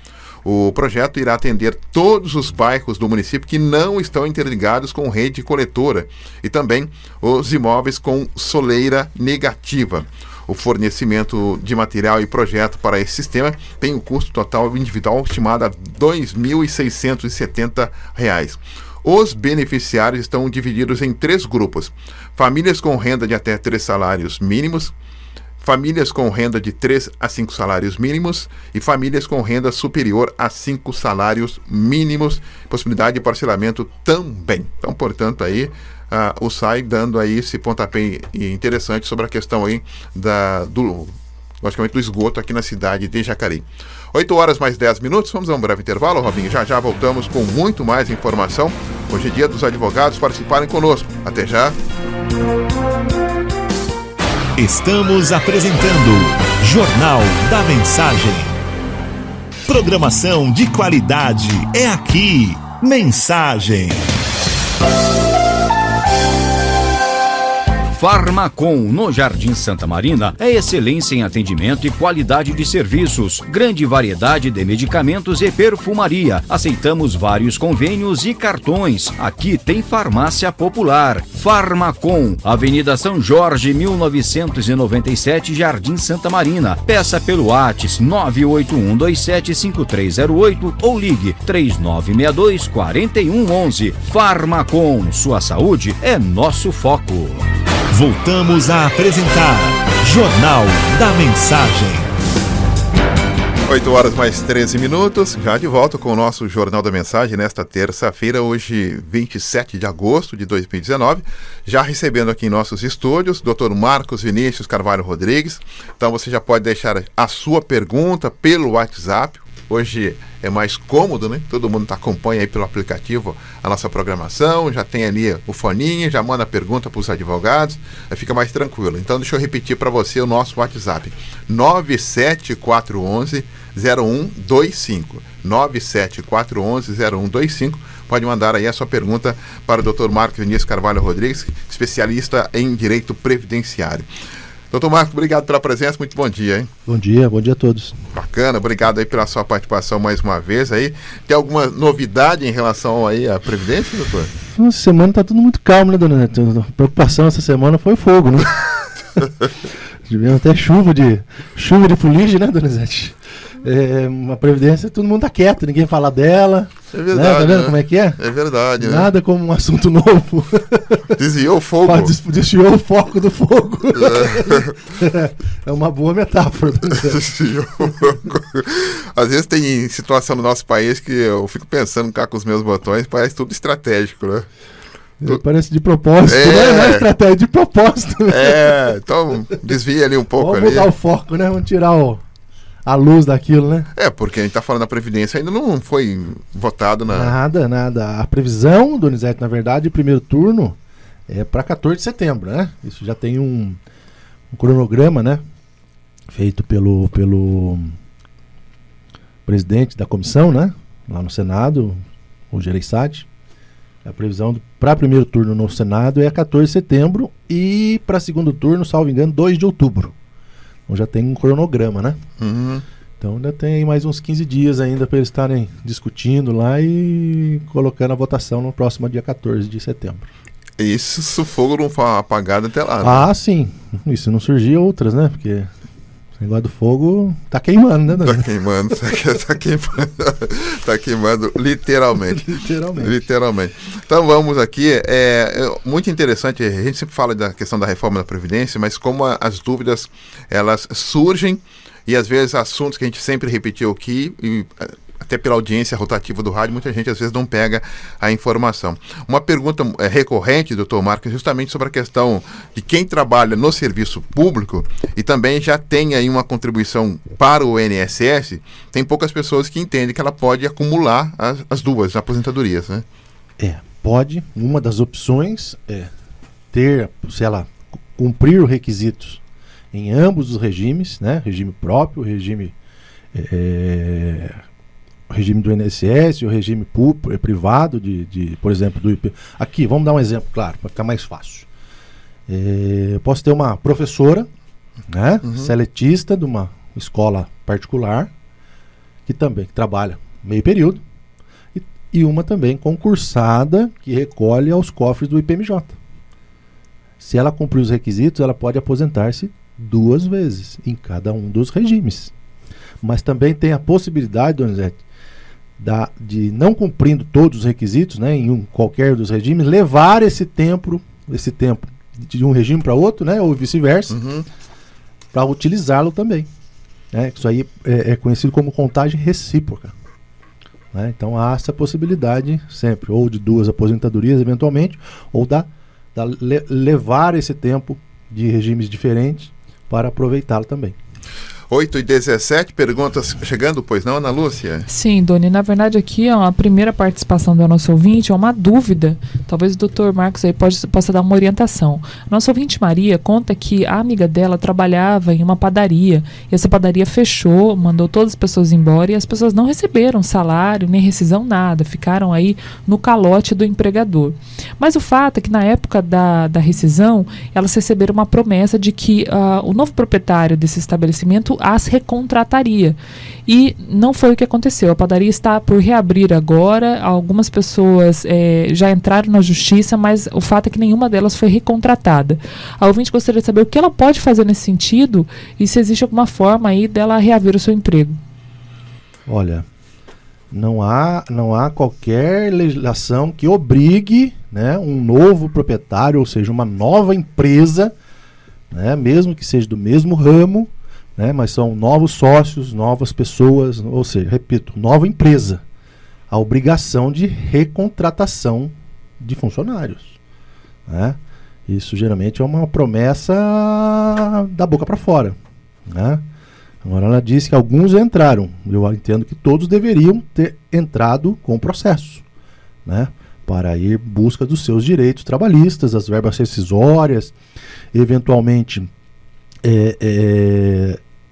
O projeto irá atender todos os bairros do município que não estão interligados com rede coletora e também os imóveis com soleira negativa. O fornecimento de material e projeto para esse sistema tem um custo total individual estimado a R$ 2.670. Os beneficiários estão divididos em 3 grupos: famílias com renda de até 3 salários mínimos, famílias com renda de 3 a 5 salários mínimos e famílias com renda superior a 5 salários mínimos, possibilidade de parcelamento também. Então, portanto, aí o SAI dando aí esse pontapé interessante sobre a questão aí logicamente do esgoto aqui na cidade de Jacareí. 8h mais 10, vamos a um breve intervalo, Robinho. Já voltamos com muito mais informação. Hoje é dia dos advogados participarem conosco. Até já. Estamos apresentando Jornal da Mensagem. Programação de qualidade é aqui. Mensagem. Farmacom, no Jardim Santa Marina, é excelência em atendimento e qualidade de serviços. Grande variedade de medicamentos e perfumaria. Aceitamos vários convênios e cartões. Aqui tem farmácia popular. Farmacom, Avenida São Jorge, 1997, Jardim Santa Marina. Peça pelo WhatsApp 981275308 ou ligue 3962-4111. Farmacom, sua saúde é nosso foco. Voltamos a apresentar Jornal da Mensagem. 8h mais 13, já de volta com o nosso Jornal da Mensagem nesta terça-feira, hoje 27 de agosto de 2019, já recebendo aqui em nossos estúdios Dr. Marcos Vinícius Carvalho Rodrigues. Então você já pode deixar a sua pergunta pelo WhatsApp. Hoje é mais cômodo, né? Todo mundo acompanha aí pelo aplicativo a nossa programação, já tem ali o foninho, já manda pergunta para os advogados, aí fica mais tranquilo. Então deixa eu repetir para você o nosso WhatsApp: 97411-0125. 97411-0125. Pode mandar aí a sua pergunta para o Dr. Marcos Vinícius Carvalho Rodrigues, especialista em direito previdenciário. Doutor Marcos, obrigado pela presença, muito bom dia, hein? Bom dia a todos. Bacana, obrigado aí pela sua participação mais uma vez aí. Tem alguma novidade em relação aí à Previdência, doutor? Essa semana tá tudo muito calmo, né, dona Neto? A preocupação essa semana foi o fogo, né? Tivemos até chuva de fuligem, né, dona Zete? Uma previdência, todo mundo tá quieto, ninguém fala dela. É verdade. Né? Tá vendo né? como é que é? É verdade, né? Nada como um assunto novo. Desviou o fogo. Desviou o foco do fogo. É uma boa metáfora. Desviou o fogo. Às vezes tem situação no nosso país que eu fico pensando cá com os meus botões, parece tudo estratégico, né? Parece de propósito, né? Não é estratégia, de propósito. Então desvia ali um pouco. Vamos mudar o foco, né? Vamos tirar a luz daquilo, né? Porque a gente tá falando da Previdência, ainda não foi votado na... Nada. A previsão, Donizete, na verdade, primeiro turno é para 14 de setembro, né? Isso já tem um cronograma, né? Feito pelo presidente da comissão, né? Lá no Senado, o Gereissati. A previsão para primeiro turno no Senado é 14 de setembro e para segundo turno, salvo engano, 2 de outubro. Então já tem um cronograma, né? Uhum. Então ainda tem aí mais uns 15 dias ainda para eles estarem discutindo lá e colocando a votação no próximo dia 14 de setembro. E se o fogo não for apagado até lá, né? Sim. E se não surgir outras, né? Porque o negócio do fogo tá queimando, né, Daniel? Tá queimando literalmente. Literalmente. Então vamos aqui, muito interessante, a gente sempre fala da questão da reforma da Previdência, mas como as dúvidas, elas surgem, e às vezes assuntos que a gente sempre repetiu aqui, e até pela audiência rotativa do rádio, muita gente às vezes não pega a informação. Uma pergunta recorrente, doutor Marcos, justamente sobre a questão de quem trabalha no serviço público e também já tem aí uma contribuição para o INSS, tem poucas pessoas que entendem que ela pode acumular as duas aposentadorias, né? Pode. Uma das opções é ter, se ela cumprir os requisitos em ambos os regimes, né? Regime próprio, regime do INSS, o regime privado, por exemplo, do IP. Aqui, vamos dar um exemplo, claro, para ficar mais fácil. Eu posso ter uma professora, né, seletista de uma escola particular, que também trabalha meio período, e uma também concursada, que recolhe aos cofres do IPMJ. Se ela cumprir os requisitos, ela pode aposentar-se 2 vezes, em cada um dos regimes. Mas também tem a possibilidade, Donizete, de não cumprindo todos os requisitos, né, em qualquer dos regimes, levar esse tempo de um regime para outro, né, ou vice-versa, para utilizá-lo também. Né? Isso aí é conhecido como contagem recíproca. Né? Então há essa possibilidade sempre, ou de 2 aposentadorias eventualmente, ou levar esse tempo de regimes diferentes para aproveitá-lo também. 8h17, perguntas chegando, pois não, Ana Lúcia? Sim, Doni, na verdade aqui é a primeira participação do nosso ouvinte, é uma dúvida, talvez o doutor Marcos aí possa dar uma orientação. Nossa ouvinte Maria conta que a amiga dela trabalhava em uma padaria, e essa padaria fechou, mandou todas as pessoas embora, e as pessoas não receberam salário, nem rescisão, nada, ficaram aí no calote do empregador. Mas o fato é que na época da rescisão, elas receberam uma promessa de que o novo proprietário desse estabelecimento as recontrataria. E não foi o que aconteceu. A padaria está por reabrir agora. Algumas pessoas já entraram na justiça, mas o fato é que nenhuma delas foi recontratada. A ouvinte gostaria de saber o que ela pode fazer nesse sentido e se existe alguma forma aí dela reaver o seu emprego. Olha, não há qualquer legislação que obrigue, né, um novo proprietário, ou seja, uma nova empresa, né, mesmo que seja do mesmo ramo, né, mas são novos sócios, novas pessoas, ou seja, repito, nova empresa, a obrigação de recontratação de funcionários. Né? Isso geralmente é uma promessa da boca para fora. Né? Agora ela disse que alguns entraram, eu entendo que todos deveriam ter entrado com o processo, né, para ir em busca dos seus direitos trabalhistas, as verbas rescisórias, eventualmente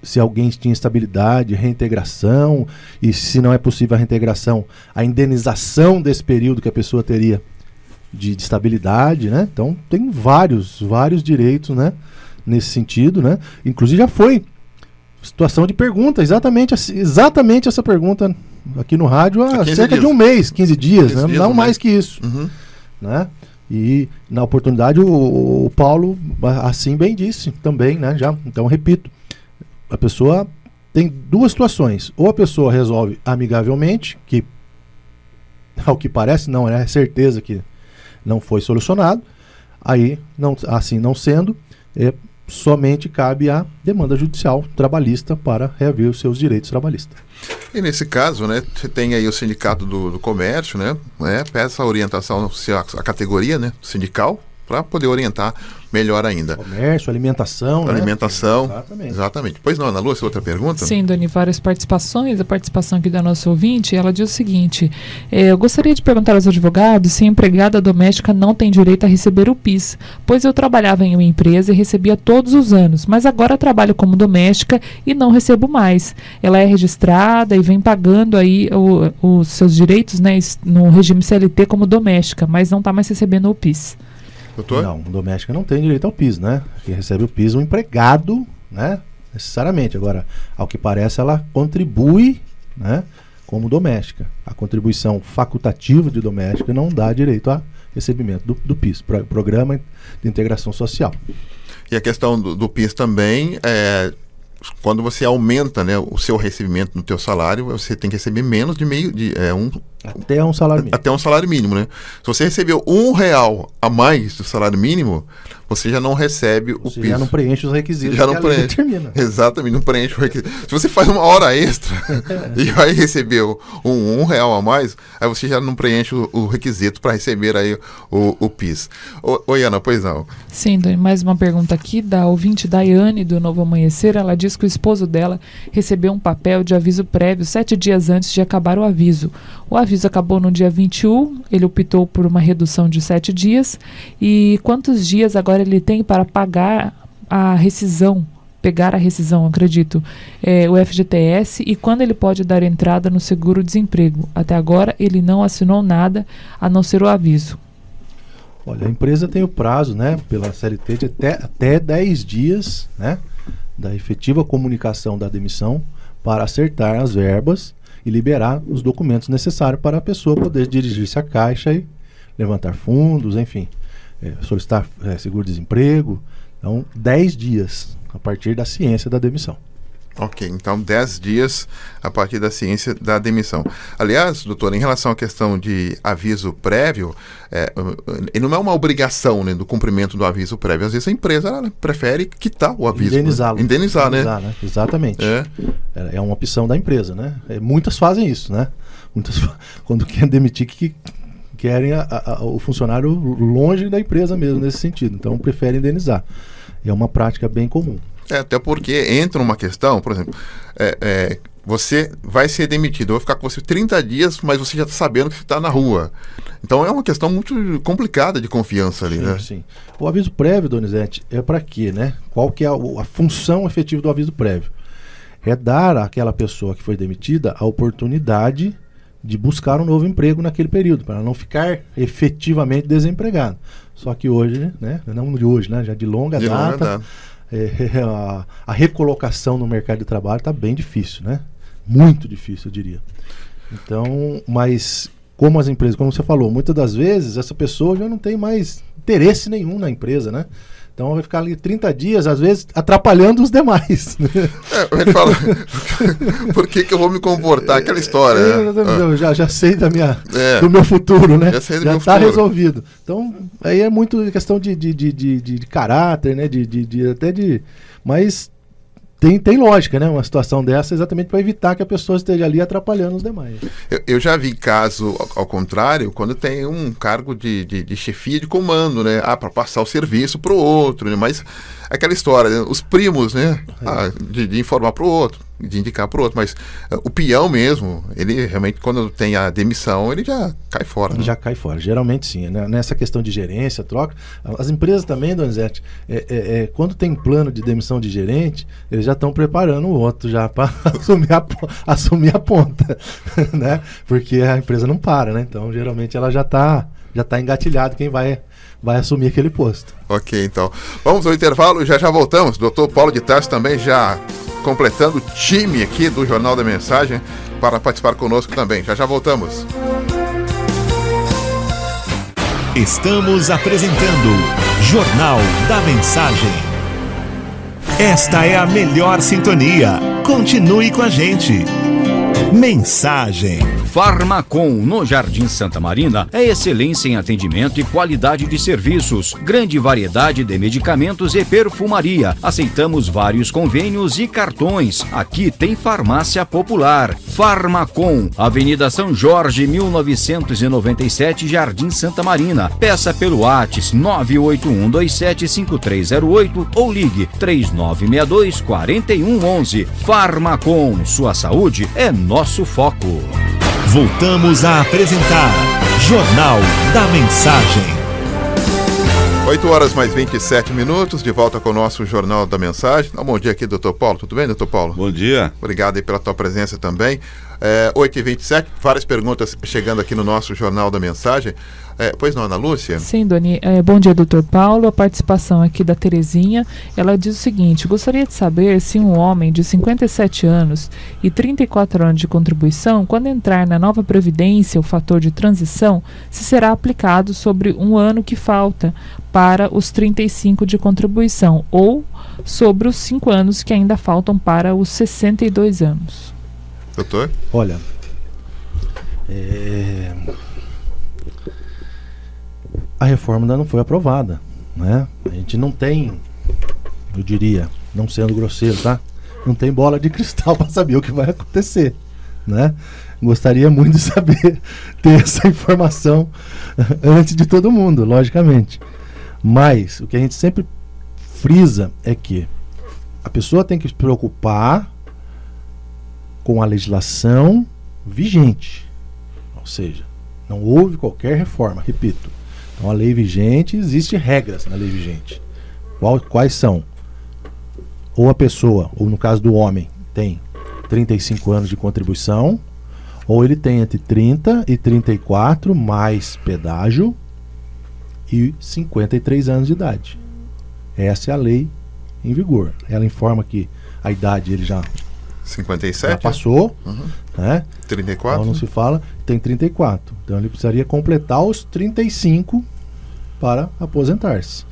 se alguém tinha estabilidade, reintegração, e se não é possível a reintegração, a indenização desse período que a pessoa teria de estabilidade, né? Então tem vários direitos, né, nesse sentido, né? Inclusive já foi situação de pergunta, exatamente essa pergunta aqui no rádio há cerca de um mês, 15 dias, né? Não mais que isso. Né? E na oportunidade o Paulo assim bem disse também, né? Já, então repito, a pessoa tem duas situações. Ou a pessoa resolve amigavelmente, que ao que parece não é certeza que não foi solucionado. Aí, assim não sendo, somente cabe a demanda judicial trabalhista para reaver os seus direitos trabalhistas. E nesse caso, né, você tem aí o Sindicato do Comércio, né, peça a orientação, a categoria, né, sindical, para poder orientar melhor ainda. Comércio, alimentação. Alimentação, né? Exatamente. Pois não, Ana Lúcia, outra pergunta? Sim, Doni, várias participações. A participação aqui da nossa ouvinte, ela diz o seguinte: eu gostaria de perguntar aos advogados se a empregada doméstica não tem direito a receber o PIS, pois eu trabalhava em uma empresa e recebia todos os anos, mas agora trabalho como doméstica e não recebo mais. Ela é registrada e vem pagando aí os seus direitos, né, no regime CLT como doméstica, mas não está mais recebendo o PIS. Doutor? Não, doméstica não tem direito ao PIS, né? Quem recebe o PIS é um empregado, né? Necessariamente. Agora, ao que parece, ela contribui, né, como doméstica. A contribuição facultativa de doméstica não dá direito a recebimento do PIS, Programa de Integração Social. E a questão do PIS também quando você aumenta, né, o seu recebimento no teu salário, você tem que receber menos de até um salário mínimo. Até um salário mínimo, né? Se você recebeu R$1 a mais do salário mínimo, você já não recebe o PIS. Você já não preenche os requisitos já não preenche. Exatamente, não preenche o requisito. Se você faz uma hora extra e aí recebeu R$1 a mais, aí você já não preenche o requisito para receber aí o PIS. Oi, Ana, pois não. Sim, mais uma pergunta aqui da ouvinte Daiane do Novo Amanhecer. Ela diz que o esposo dela recebeu um papel de aviso prévio 7 dias antes de acabar o aviso. O aviso acabou no dia 21, ele optou por uma redução de 7 dias. E quantos dias agora ele tem para pagar a rescisão, acredito, o FGTS, e quando ele pode dar entrada no seguro-desemprego? Até agora ele não assinou nada a não ser o aviso. Olha, a empresa tem o prazo, né, pela CLT de até 10 dias, né, da efetiva comunicação da demissão para acertar as verbas e liberar os documentos necessários para a pessoa poder dirigir-se à Caixa e levantar fundos, enfim, solicitar seguro-desemprego. Então, 10 dias a partir da ciência da demissão. Ok, então 10 dias a partir da ciência da demissão. Aliás, doutor, em relação à questão de aviso prévio, ele não é uma obrigação, né, do cumprimento do aviso prévio. Às vezes a empresa prefere quitar o aviso. Indenizar, né? Exatamente. É uma opção da empresa, né? Muitas fazem isso, né? Muitas, quando querem demitir, que querem o funcionário longe da empresa mesmo, nesse sentido. Então, preferem indenizar. É uma prática bem comum. Até porque entra uma questão, por exemplo, você vai ser demitido, eu vou ficar com você 30 dias, mas você já está sabendo que você está na rua. Então é uma questão muito complicada de confiança ali, né? Sim. O aviso prévio, Donizete, é para quê, né? Qual que é a função efetiva do aviso prévio? É dar àquela pessoa que foi demitida a oportunidade de buscar um novo emprego naquele período, para não ficar efetivamente desempregado. Só que hoje, né? Não de hoje, né? Já de longa data. A recolocação no mercado de trabalho está bem difícil, né? Muito difícil, eu diria. Então, mas como as empresas, como você falou, muitas das vezes essa pessoa já não tem mais interesse nenhum na empresa, né? Então vai ficar ali 30 dias, às vezes, atrapalhando os demais. Ele fala, por que eu vou me comportar? Aquela história. Eu já sei do meu futuro, né? Já está resolvido. Então, aí é muito questão de caráter, né? Mas tem lógica, né? Uma situação dessa exatamente para evitar que a pessoa esteja ali atrapalhando os demais. Eu já vi caso ao contrário, quando tem um cargo de chefia de comando, né? Para passar o serviço para o outro, né? Mas aquela história, né? Os primos, né? De informar para o outro, de indicar para o outro, mas o peão mesmo, ele realmente, quando tem a demissão, ele já cai fora. Né? Já cai fora, geralmente sim, né? Nessa questão de gerência, troca, as empresas também, Donizete, quando tem plano de demissão de gerente, eles já estão preparando o outro já para assumir a ponta, né? Porque a empresa não para, né? Então, geralmente ela já tá engatilhado quem vai assumir aquele posto. Ok, então. Vamos ao intervalo e já voltamos. Doutor Paulo de Tarso também já completando o time aqui do Jornal da Mensagem para participar conosco também. Já voltamos. Estamos apresentando Jornal da Mensagem. Esta é a melhor sintonia. Continue com a gente. Mensagem. Farmacom, no Jardim Santa Marina, é excelência em atendimento e qualidade de serviços. Grande variedade de medicamentos e perfumaria. Aceitamos vários convênios e cartões. Aqui tem farmácia popular. Farmacom, Avenida São Jorge, 1997, Jardim Santa Marina. Peça pelo WhatsApp 981275308 ou ligue 3962-4111. Farmacom, sua saúde é nosso foco. Voltamos a apresentar Jornal da Mensagem. 8 horas mais 27 minutos, de volta com o nosso Jornal da Mensagem. Bom dia aqui, doutor Paulo. Tudo bem, doutor Paulo? Bom dia. Obrigado aí pela tua presença também. 8h27, várias perguntas chegando aqui no nosso Jornal da Mensagem. Pois não, Ana Lúcia? Sim, Doni. Bom dia, doutor Paulo. A participação aqui da Terezinha. Ela diz o seguinte: gostaria de saber se um homem de 57 anos e 34 anos de contribuição, quando entrar na nova Previdência, o fator de transição, se será aplicado sobre um ano que falta para os 35 de contribuição ou sobre os 5 anos que ainda faltam para os 62 anos. Doutor? Olha, a reforma ainda não foi aprovada, né? A gente não tem, eu diria, não sendo grosseiro, tá? Não tem bola de cristal para saber o que vai acontecer, né? Gostaria muito de saber, ter essa informação antes de todo mundo, logicamente. Mas o que a gente sempre frisa é que a pessoa tem que se preocupar com a legislação vigente. Ou seja, não houve qualquer reforma, repito. Então a lei vigente, existem regras na lei vigente. Quais são? Ou a pessoa, ou no caso do homem, tem 35 anos de contribuição, ou ele tem entre 30 e 34 mais pedágio e 53 anos de idade. Essa é a lei em vigor. Ela informa que a idade ele já 57? Já passou, né? 34? Então não se fala, tem 34. Então ele precisaria completar os 35 para aposentar-se.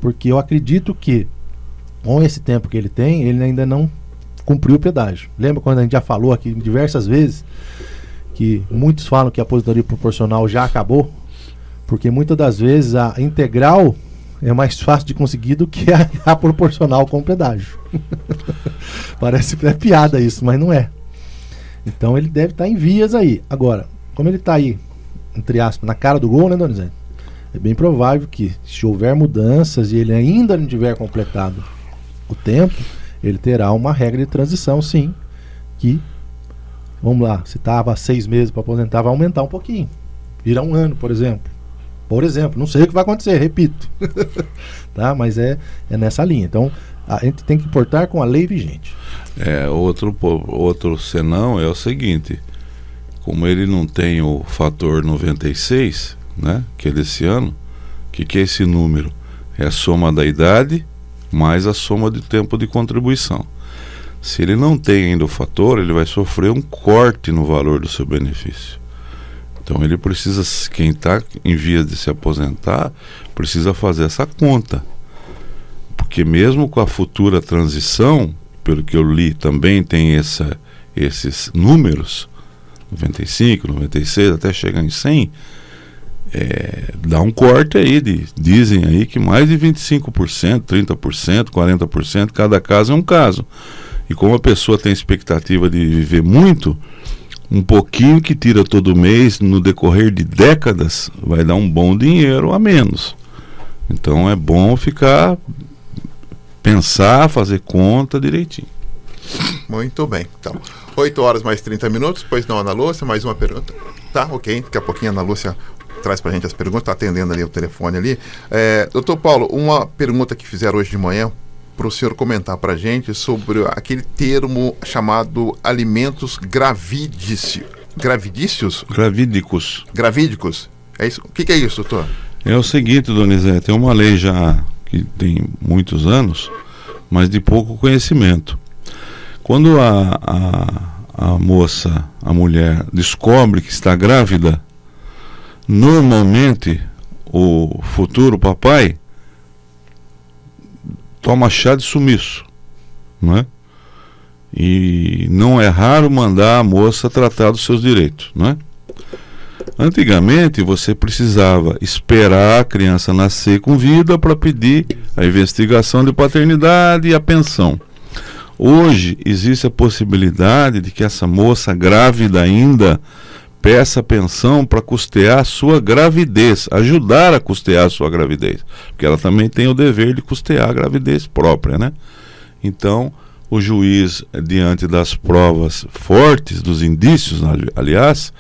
Porque eu acredito que, com esse tempo que ele tem, ele ainda não cumpriu o pedágio. Lembra quando a gente já falou aqui diversas vezes que muitos falam que a aposentadoria proporcional já acabou? Porque muitas das vezes a integral é mais fácil de conseguir do que a proporcional com o pedágio. Parece que é piada isso, mas não é. Então ele deve estar em vias aí. Agora, como ele está aí, entre aspas, na cara do gol, né, Donizete? É bem provável que, se houver mudanças e ele ainda não tiver completado o tempo, ele terá uma regra de transição, sim. Que, vamos lá, se estava 6 meses para aposentar, vai aumentar um pouquinho. Vira 1 ano, por exemplo. Não sei o que vai acontecer, repito. Tá? Mas é nessa linha. Então, a gente tem que importar com a lei vigente. Outro senão é o seguinte: como ele não tem o fator 96, né, que é desse ano, o que é esse número? É a soma da idade mais a soma de tempo de contribuição. Se ele não tem ainda o fator, ele vai sofrer um corte no valor do seu benefício. Então ele precisa, quem está em vias de se aposentar, precisa fazer essa conta. Porque mesmo com a futura transição, pelo que eu li, também tem esses números, 95, 96, até chegar em 100, dá um corte aí, dizem aí que mais de 25%, 30%, 40%, cada caso é um caso. E como a pessoa tem expectativa de viver muito, um pouquinho que tira todo mês, no decorrer de décadas, vai dar um bom dinheiro a menos. Então é bom pensar, fazer conta direitinho. Muito bem. Então, 8 horas mais 30 minutos, pois não, Ana Lúcia, mais uma pergunta. Tá, ok. Daqui a pouquinho a Ana Lúcia traz pra gente as perguntas, está atendendo ali o telefone ali. Doutor Paulo, uma pergunta que fizeram hoje de manhã, para o senhor comentar para a gente sobre aquele termo chamado alimentos gravidícios. Gravídicos. É isso? O que é isso, doutor? É o seguinte, Donizete, tem uma lei já que tem muitos anos, mas de pouco conhecimento. Quando a moça, a mulher, descobre que está grávida, normalmente o futuro papai toma chá de sumiço, não é? E não é raro mandar a moça tratar dos seus direitos, não é? Antigamente você precisava esperar a criança nascer com vida para pedir a investigação de paternidade e a pensão. Hoje existe a possibilidade de que essa moça grávida ainda peça pensão para custear a sua gravidez, ajudar a custear a sua gravidez, porque ela também tem o dever de custear a gravidez própria, né? Então, o juiz, diante das provas fortes, dos indícios, aliás,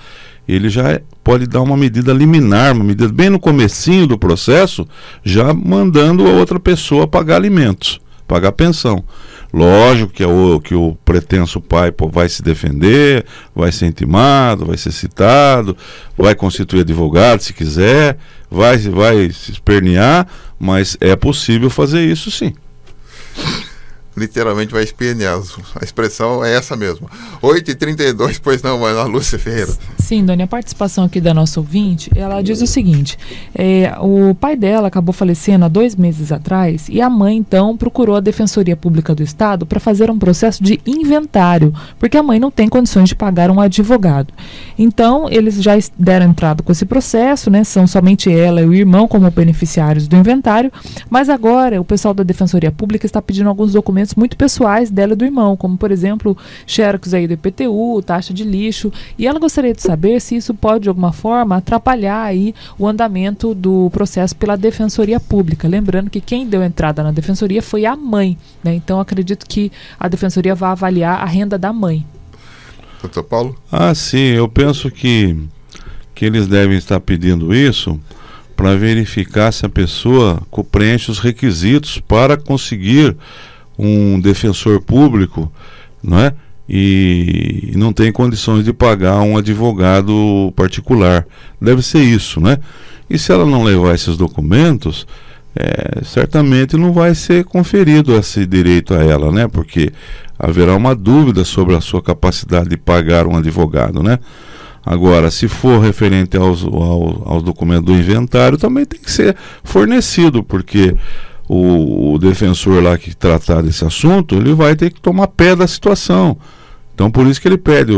ele já pode dar uma medida liminar, uma medida bem no comecinho do processo, já mandando a outra pessoa pagar alimentos, pagar pensão. Lógico que o pretenso pai vai se defender, vai ser intimado, vai ser citado, vai constituir advogado se quiser, vai se espernear, mas é possível fazer isso sim. Literalmente vai espernear. A expressão é essa mesmo. 8h32, pois não, Ana Lúcia Ferreira. Sim, Doni, a participação aqui da nossa ouvinte, ela diz o seguinte, o pai dela acabou falecendo há 2 meses atrás e a mãe, então, procurou a Defensoria Pública do Estado para fazer um processo de inventário, porque a mãe não tem condições de pagar um advogado. Então, eles já deram entrada com esse processo, né? São somente ela e o irmão como beneficiários do inventário, mas agora o pessoal da Defensoria Pública está pedindo alguns documentos muito pessoais dela e do irmão, como por exemplo, xerox aí do IPTU, taxa de lixo, e ela gostaria de saber se isso pode de alguma forma atrapalhar aí o andamento do processo pela Defensoria Pública, lembrando que quem deu entrada na Defensoria foi a mãe, né? Então acredito que a Defensoria vai avaliar a renda da mãe. Doutor Paulo? Sim, eu penso que eles devem estar pedindo isso para verificar se a pessoa preenche os requisitos para conseguir um defensor público, não é? E não tem condições de pagar um advogado particular. Deve ser isso, né? E se ela não levar esses documentos, certamente não vai ser conferido esse direito a ela, né? Porque haverá uma dúvida sobre a sua capacidade de pagar um advogado, né? Agora, se for referente aos documentos do inventário, também tem que ser fornecido, porque o defensor lá que tratar desse assunto, ele vai ter que tomar pé da situação. Então por isso que ele pede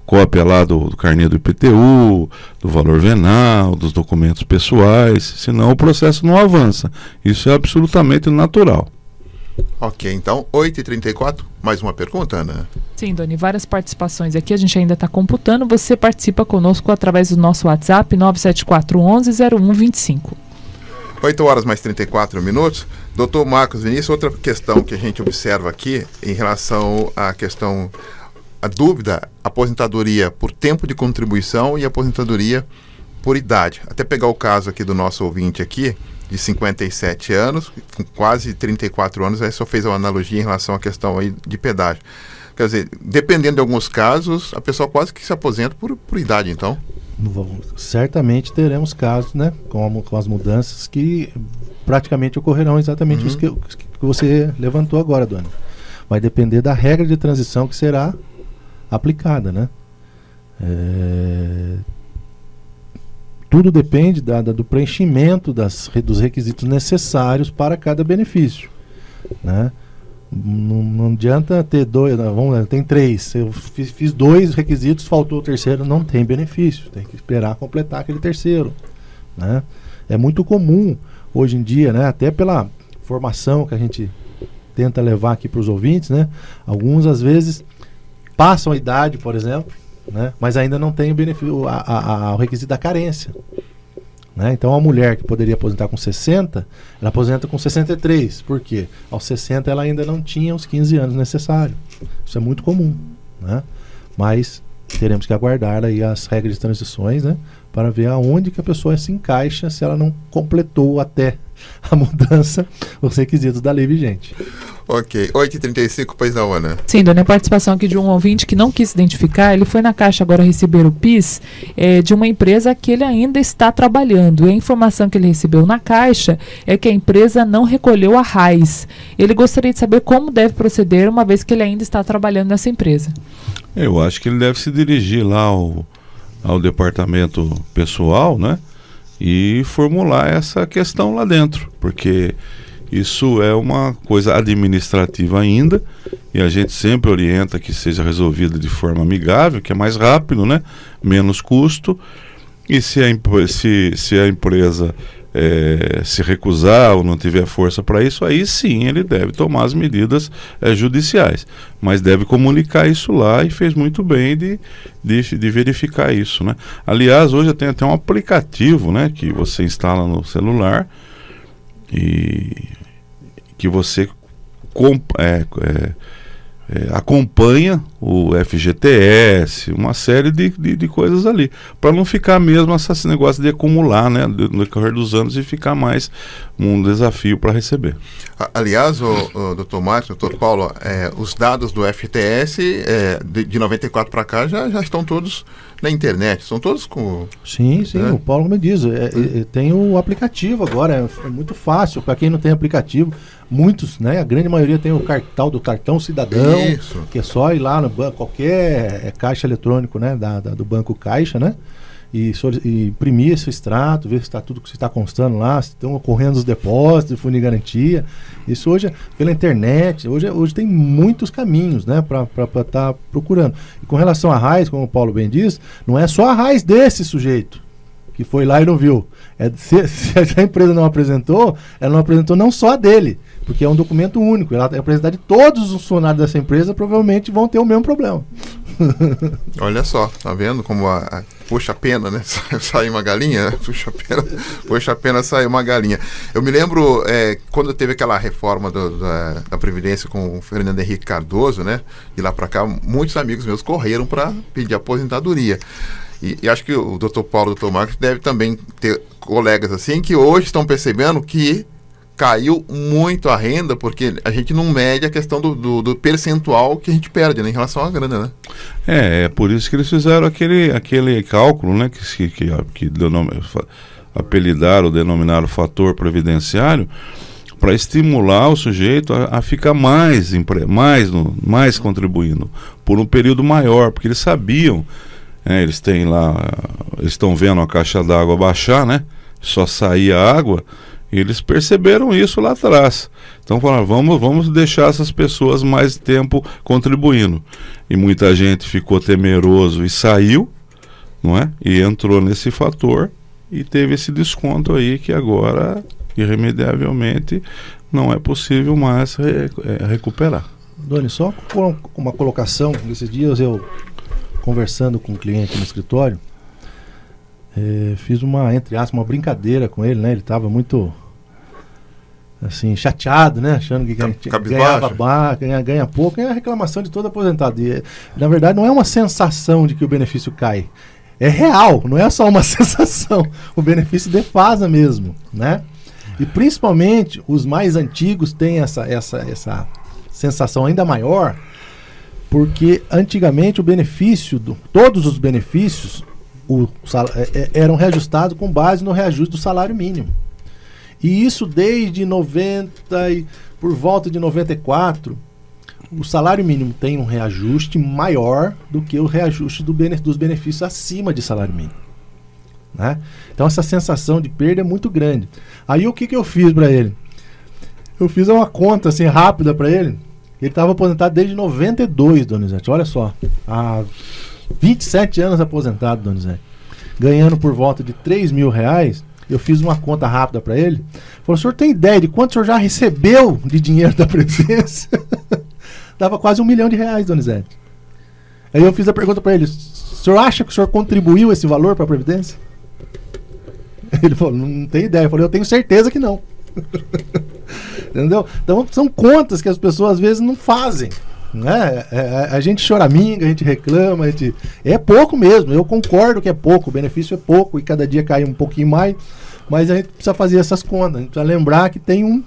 cópia lá do carnê do IPTU, do valor venal, dos documentos pessoais, senão o processo não avança. Isso é absolutamente natural. Ok, então 8h34, mais uma pergunta, Ana? Sim, Doni, várias participações aqui, a gente ainda está computando, você participa conosco através do nosso WhatsApp 974110125. 8h mais 34 minutos. Doutor Marcos Vinícius, outra questão que a gente observa aqui em relação à questão, a dúvida, aposentadoria por tempo de contribuição e aposentadoria por idade. Até pegar o caso aqui do nosso ouvinte aqui, de 57 anos, com quase 34 anos, aí só fez uma analogia em relação à questão aí de pedágio. Quer dizer, dependendo de alguns casos, a pessoa quase que se aposenta por idade, então. Certamente teremos casos, né, com as mudanças que praticamente ocorrerão exatamente os que você levantou agora, Dona. Vai depender da regra de transição que será aplicada, né? Tudo depende do preenchimento dos requisitos necessários para cada benefício, né? Não adianta ter dois, tem 3. Eu fiz 2 requisitos, faltou o terceiro, não tem benefício. Tem que esperar completar aquele terceiro, né? É muito comum hoje em dia, né? Até pela formação que a gente tenta levar aqui para os ouvintes, né? Alguns às vezes passam a idade, por exemplo, né? Mas ainda não tem o benefício, o requisito da carência. Né? Então a mulher que poderia aposentar com 60, ela aposenta com 63. Por quê? Aos 60 ela ainda não tinha os 15 anos necessários. Isso é muito comum, né? Mas teremos que aguardar aí as regras de transições, né? Para ver aonde que a pessoa se encaixa se ela não completou até a mudança os requisitos da lei vigente. Ok, 8h35, pois não, Ana? Sim, Dona, a participação aqui de um ouvinte que não quis identificar, ele foi na Caixa agora receber o PIS de uma empresa que ele ainda está trabalhando. E a informação que ele recebeu na Caixa é que a empresa não recolheu a raiz. Ele gostaria de saber como deve proceder, uma vez que ele ainda está trabalhando nessa empresa. Eu acho que ele deve se dirigir lá ao departamento pessoal, né? E formular essa questão lá dentro, porque Isso é uma coisa administrativa ainda, e a gente sempre orienta que seja resolvido de forma amigável, que é mais rápido, né? Menos custo. E se a empresa se recusar ou não tiver força para isso, aí sim ele deve tomar as medidas judiciais. Mas deve comunicar isso lá, e fez muito bem de verificar isso, né? Aliás, hoje tem até um aplicativo, né, que você instala no celular e que você acompanha o FGTS, uma série de coisas ali, para não ficar mesmo esse negócio de acumular, né, no decorrer dos anos, e ficar mais um desafio para receber. Aliás, o Dr. Márcio, Dr. Paulo, os dados do FGTS de 94 para cá já estão todos na internet, são todos com... Sim, o Paulo me diz, tem o aplicativo agora, é muito fácil, para quem não tem aplicativo, muitos, né, a grande maioria tem o tal do cartão cidadão, isso, que é só ir lá no banco, qualquer caixa eletrônico, né, do Banco Caixa, né, e imprimir esse extrato, ver se está tudo que está constando lá, se estão ocorrendo os depósitos, fundo de garantia. Isso hoje pela internet, hoje tem muitos caminhos, né, para estar procurando. E com relação à RAIS, como o Paulo bem diz, não é só a RAIS desse sujeito que foi lá e não viu. Se a empresa não apresentou, ela não apresentou não só a dele, porque é um documento único. Ela tem que apresentar de todos os funcionários dessa empresa, provavelmente vão ter o mesmo problema. Olha só, tá vendo como puxa a pena, né? Sai uma galinha, puxa a pena, sai uma galinha. Eu me lembro quando teve aquela reforma da Previdência com o Fernando Henrique Cardoso, né? De lá para cá, muitos amigos meus correram para pedir aposentadoria. E acho que o Dr. Paulo e o Dr. Marcos devem também ter colegas assim que hoje estão percebendo que caiu muito a renda, porque a gente não mede a questão do percentual que a gente perde, né, em relação à grana, né? É por isso que eles fizeram aquele cálculo, né, que apelidaram, denominaram fator previdenciário, para estimular o sujeito a ficar mais contribuindo por um período maior, porque eles sabiam, eles estão vendo a caixa d'água baixar, né? Só saía água. E eles perceberam isso lá atrás. Então falaram, vamos deixar essas pessoas mais tempo contribuindo. E muita gente ficou temeroso e saiu, não é? E entrou nesse fator e teve esse desconto aí que agora, irremediavelmente, não é possível mais recuperar. Doni, só com uma colocação, nesses dias eu conversando com um cliente no escritório, fiz entre aspas, uma brincadeira com ele, né? Ele estava muito assim, chateado, né? Achando que ganha pouco. É a reclamação de todo aposentado. E, na verdade, não é uma sensação de que o benefício cai. É real, não é só uma sensação. O benefício defasa mesmo, né? E principalmente os mais antigos têm essa sensação ainda maior, porque antigamente o benefício, todos os benefícios eram reajustados com base no reajuste do salário mínimo. E isso desde por volta de 94, o salário mínimo tem um reajuste maior do que o reajuste dos benefícios acima de salário mínimo, né? Então essa sensação de perda é muito grande. Aí o que eu fiz para ele? Eu fiz uma conta assim rápida para ele. Ele estava aposentado desde 92, Donizete. Olha só, há 27 anos aposentado, Donizete, ganhando por volta de R$3.000. Eu fiz uma conta rápida para ele. Falou, o senhor tem ideia de quanto o senhor já recebeu de dinheiro da Previdência? Dava quase R$1 milhão, Donizete. Aí eu fiz a pergunta para ele, o senhor acha que o senhor contribuiu esse valor para a Previdência? Ele falou, não tem ideia. Eu falei, eu tenho certeza que não. Entendeu? Então são contas que as pessoas às vezes não fazem, né? A gente choraminga, a gente reclama, é pouco mesmo. Eu concordo que é pouco, o benefício é pouco e cada dia cai um pouquinho mais, mas a gente precisa fazer essas contas, a gente precisa lembrar que tem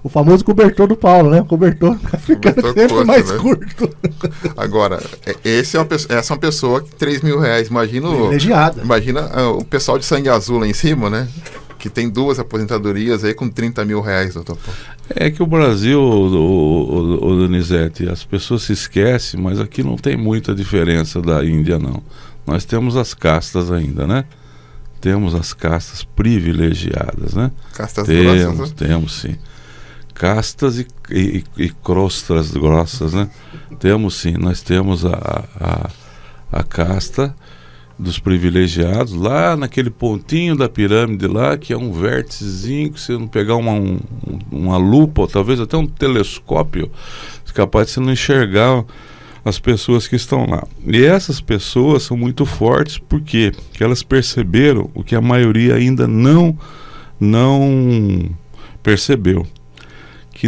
o famoso cobertor do Paulo, né? O cobertor ficando sempre curto, mais, né? Curto. Agora, essa é uma pessoa que R$3.000, imagina o pessoal de sangue azul lá em cima, né? Que tem 2 aposentadorias aí com R$30.000, doutor Paulo. É que o Brasil, o Donizete, as pessoas se esquecem, mas aqui não tem muita diferença da Índia, não. Nós temos as castas ainda, né? temos as castas privilegiadas, né? Castas grossas, né? Temos sim. Castas e crostas grossas, né? Temos sim, nós temos a casta dos privilegiados lá naquele pontinho da pirâmide lá, que é um vérticezinho que se não pegar uma lupa, ou talvez até um telescópio, é capaz de você não enxergar as pessoas que estão lá. E essas pessoas são muito fortes porque elas perceberam o que a maioria ainda não percebeu. Que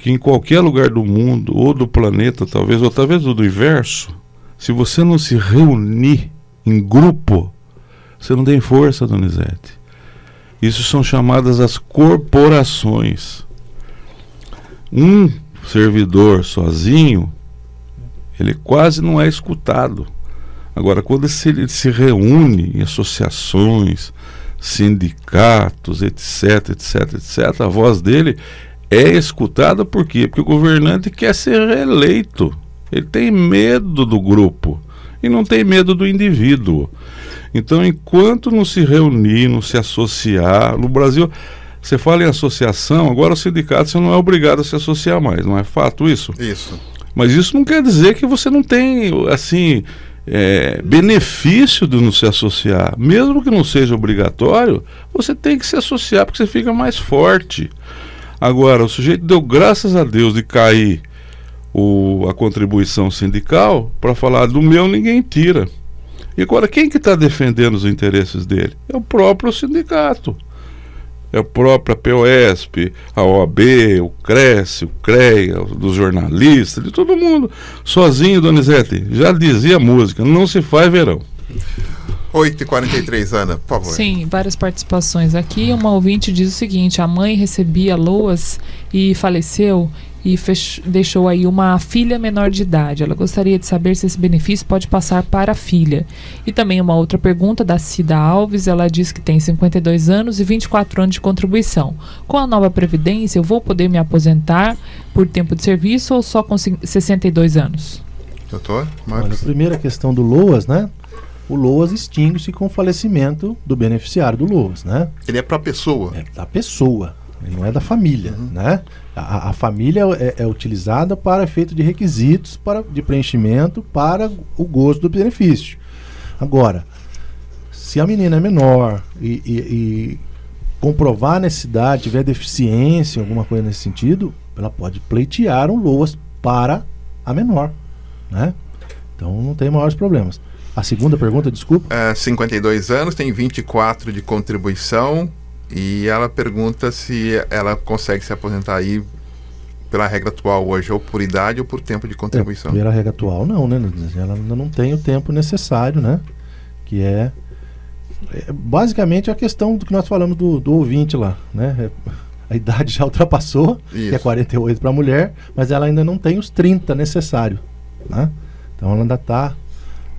em qualquer lugar do mundo, ou do planeta talvez do universo, se você não se reunir em grupo, você não tem força, Donizete. Isso são chamadas as corporações. Um servidor sozinho, ele quase não é escutado. Agora, quando ele se reúne em associações, sindicatos, etc, a voz dele é escutada. Por quê? Porque o governante quer ser reeleito. Ele tem medo do grupo e não tem medo do indivíduo. Então, enquanto não se reunir, não se associar, no Brasil, você fala em associação, agora o sindicato você não é obrigado a se associar mais, não é fato isso? Isso. Mas isso não quer dizer que você não tem, assim, benefício de não se associar. Mesmo que não seja obrigatório, você tem que se associar porque você fica mais forte. Agora, o sujeito deu graças a Deus de cair a contribuição sindical para falar do meu ninguém tira. E agora quem que está defendendo os interesses dele? É o próprio sindicato, é a própria POSP, a OAB, o CRES, o CREA, dos jornalistas, de todo mundo. Sozinho, Donizete, já dizia a música, não se faz verão. 8h43, Ana, por favor. Sim, várias participações aqui. Uma ouvinte diz o seguinte: a mãe recebia LOAS e faleceu e deixou aí uma filha menor de idade. Ela gostaria de saber se esse benefício pode passar para a filha. E também uma outra pergunta da Cida Alves. Ela diz que tem 52 anos e 24 anos de contribuição. Com a nova Previdência, eu vou poder me aposentar por tempo de serviço ou só com 62 anos? Doutor Marcos? Olha, a primeira questão do LOAS, né? O LOAS extingue-se com o falecimento do beneficiário do LOAS, né? Ele é para a pessoa. É da pessoa, ele não é da família, né? A família é utilizada para efeito de requisitos de preenchimento para o gozo do benefício. Agora, se a menina é menor e comprovar a necessidade, tiver deficiência, alguma coisa nesse sentido, ela pode pleitear um LOAS para a menor, né? Então não tem maiores problemas. A segunda pergunta, desculpa. 52 anos, tem 24 de contribuição e ela pergunta se ela consegue se aposentar aí pela regra atual hoje, ou por idade ou por tempo de contribuição. Pela regra atual não, né? Ela ainda não tem o tempo necessário, né? Que é basicamente a questão do que nós falamos do ouvinte lá, né? A idade já ultrapassou, que é 48 para a mulher, mas ela ainda não tem os 30 necessários, né? Então ela ainda está...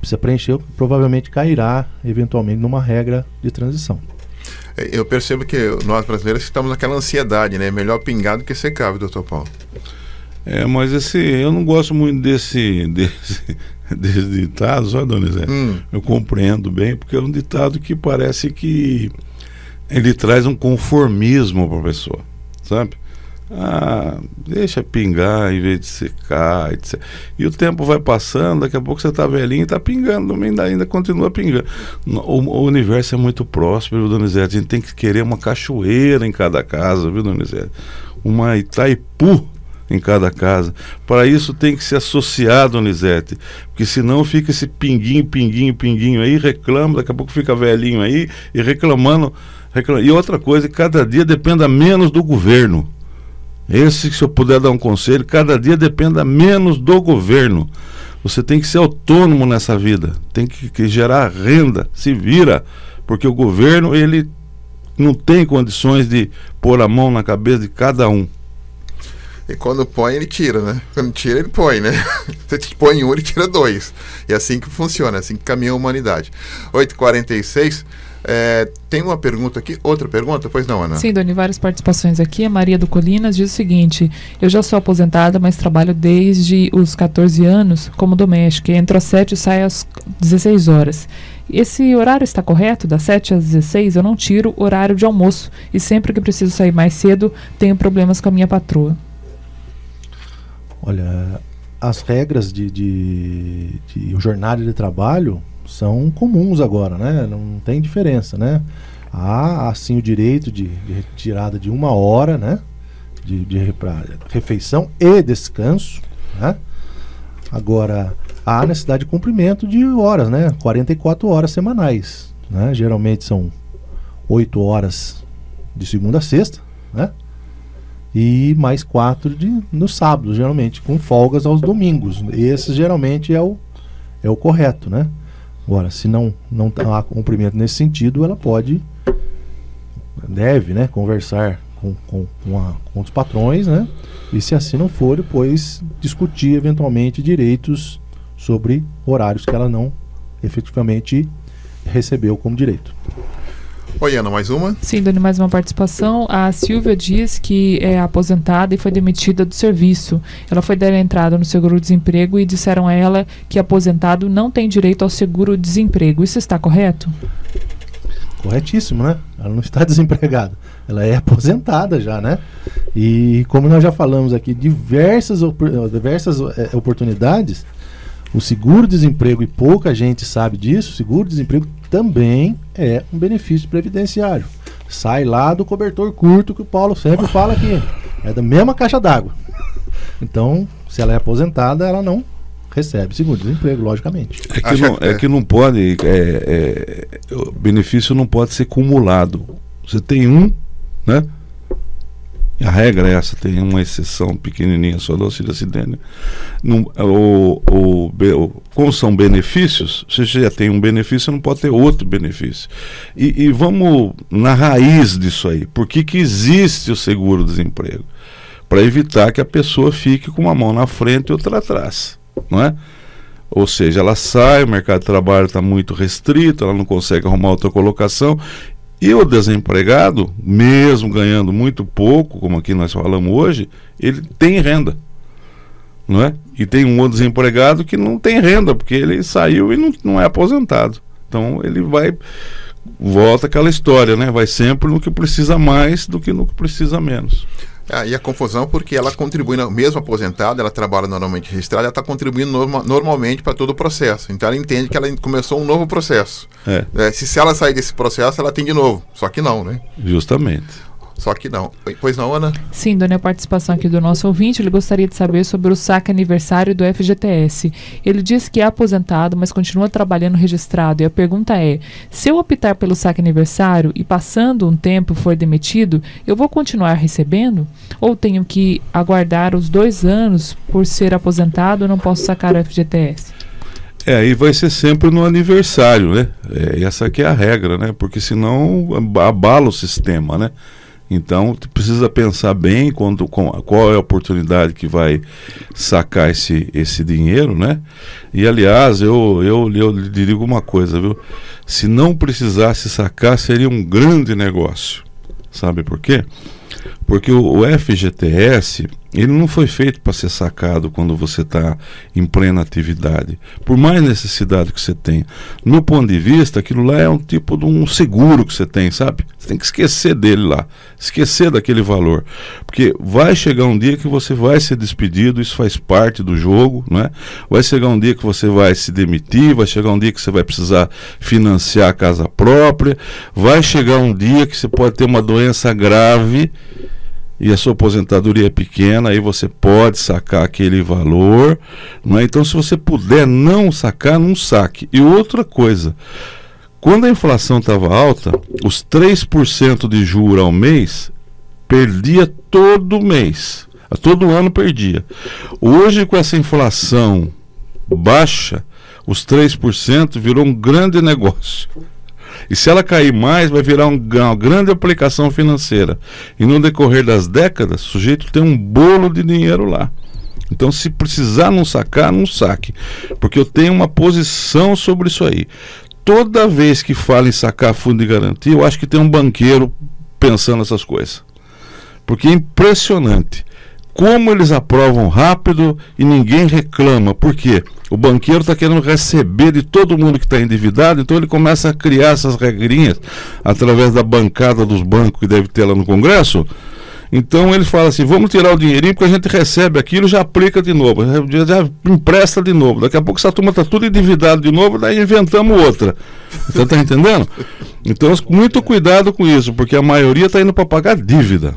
Precisa preencher, provavelmente cairá eventualmente numa regra de transição. Eu percebo que nós brasileiros estamos naquela ansiedade, né? Melhor pingar do que secar, viu, doutor Paulo? Mas eu não gosto muito desse ditado, só, Donizete. Eu compreendo bem, porque é um ditado que parece que ele traz um conformismo para a pessoa, sabe? Deixa pingar em vez de secar, etc. E o tempo vai passando, daqui a pouco você está velhinho e está pingando, ainda continua pingando. O universo é muito próspero, Donizete. A gente tem que querer uma cachoeira em cada casa, viu, Donizete? Uma Itaipu em cada casa. Para isso tem que se associar, Donizete, porque senão fica esse pinguinho aí, reclama, daqui a pouco fica velhinho aí e reclamando. E outra coisa, cada dia dependa menos do governo. Se eu puder dar um conselho, cada dia dependa menos do governo. Você tem que ser autônomo nessa vida, tem que gerar renda, se vira, porque o governo, ele não tem condições de pôr a mão na cabeça de cada um. E quando põe, ele tira, né? Quando tira, ele põe, né? Você põe um, ele tira dois. E é assim que funciona, é assim que caminha a humanidade. 8h46, Tem uma pergunta aqui, outra pergunta? Pois não, Ana? Sim, Doni, várias participações aqui. A Maria do Colinas diz o seguinte: eu já sou aposentada, mas trabalho desde os 14 anos como doméstica. Entro às 7 e saio às 16 horas. Esse horário está correto? Das 7 às 16 eu não tiro horário de almoço. E sempre que preciso sair mais cedo, tenho problemas com a minha patroa. Olha, as regras de jornada de trabalho são comuns agora, né? Não tem diferença, né? Há, assim, o direito de retirada de 1 hora, né? Para refeição e descanso, né? Agora, há necessidade de cumprimento de horas, né? 44 horas semanais, né? Geralmente são 8 horas de segunda a sexta, né? E mais 4 no sábado, geralmente, com folgas aos domingos. Esse geralmente é o correto, né? Agora, se não há cumprimento nesse sentido, ela deve, né, conversar com os patrões, né? E se assim não for, depois discutir eventualmente direitos sobre horários que ela não efetivamente recebeu como direito. Oi, Ana, mais uma? Sim, Dani, mais uma participação. A Silvia diz que é aposentada e foi demitida do serviço. Ela foi dar entrada no seguro-desemprego e disseram a ela que aposentado não tem direito ao seguro-desemprego. Isso está correto? Corretíssimo, né? Ela não está desempregada. Ela é aposentada já, né? E como nós já falamos aqui, diversas oportunidades, o seguro-desemprego, e pouca gente sabe disso, o seguro-desemprego também é um benefício previdenciário. Sai lá do cobertor curto que o Paulo sempre fala aqui. É da mesma caixa d'água. Então, se ela é aposentada, ela não recebe seguro-desemprego, logicamente. É que não pode, o benefício não pode ser cumulado. Você tem né? A regra é essa, tem uma exceção pequenininha só do auxílio acidente. Como são benefícios, você já tem um benefício, não pode ter outro benefício. E vamos na raiz disso aí. Por que existe o seguro-desemprego? Para evitar que a pessoa fique com uma mão na frente e outra atrás, não é? Ou seja, ela sai, o mercado de trabalho está muito restrito, ela não consegue arrumar outra colocação. E o desempregado, mesmo ganhando muito pouco, como aqui nós falamos hoje, ele tem renda, não é? E tem um outro desempregado que não tem renda, porque ele saiu e não é aposentado. Então ele volta aquela história, né? Vai sempre no que precisa mais do que no que precisa menos. E a confusão porque ela contribui, mesmo aposentada, ela trabalha normalmente registrada, ela está contribuindo normalmente para todo o processo. Então ela entende que ela começou um novo processo. Se ela sair desse processo, ela tem de novo. Só que não, né? Justamente. Só que não. Pois não, Ana? Sim, Dona, a participação aqui do nosso ouvinte, ele gostaria de saber sobre o saque aniversário do FGTS. Ele diz que é aposentado, mas continua trabalhando registrado. E a pergunta é, se eu optar pelo saque aniversário e passando um tempo for demitido, eu vou continuar recebendo? Ou tenho que aguardar os 2 anos por ser aposentado e não posso sacar o FGTS? Aí vai ser sempre no aniversário, né? Essa aqui é a regra, né? Porque senão abala o sistema, né? Então, precisa pensar bem qual é a oportunidade que vai sacar esse dinheiro, né? E, aliás, eu lhe digo uma coisa, viu? Se não precisasse sacar, seria um grande negócio. Sabe por quê? Porque o FGTS, ele não foi feito para ser sacado quando você está em plena atividade. Por mais necessidade que você tenha. No meu ponto de vista, aquilo lá é um tipo de um seguro que você tem, sabe? Você tem que esquecer dele lá. Esquecer daquele valor. Porque vai chegar um dia que você vai ser despedido, isso faz parte do jogo, né? Vai chegar um dia que você vai se demitir, vai chegar um dia que você vai precisar financiar a casa própria, vai chegar um dia que você pode ter uma doença grave e a sua aposentadoria é pequena, aí você pode sacar aquele valor, não é? Então, se você puder não sacar, não saque. E outra coisa, quando a inflação estava alta, os 3% de juros ao mês, perdia todo mês, todo ano perdia. Hoje, com essa inflação baixa, os 3% virou um grande negócio. E se ela cair mais, vai virar uma grande aplicação financeira. E no decorrer das décadas, o sujeito tem um bolo de dinheiro lá. Então, se precisar não sacar, não saque. Porque eu tenho uma posição sobre isso aí. toda vez que fala em sacar fundo de garantia, eu acho que tem um banqueiro pensando nessas coisas. Porque é impressionante como eles aprovam rápido e ninguém reclama. Por quê? O banqueiro está querendo receber de todo mundo que está endividado, então ele começa a criar essas regrinhas através da bancada dos bancos que deve ter lá no Congresso. Então ele fala assim, vamos tirar o dinheirinho porque a gente recebe aquilo, já aplica de novo, já empresta de novo. Daqui a pouco essa turma está tudo endividado de novo, daí inventamos outra. Você está entendendo? Então muito cuidado com isso, porque a maioria está indo para pagar dívida.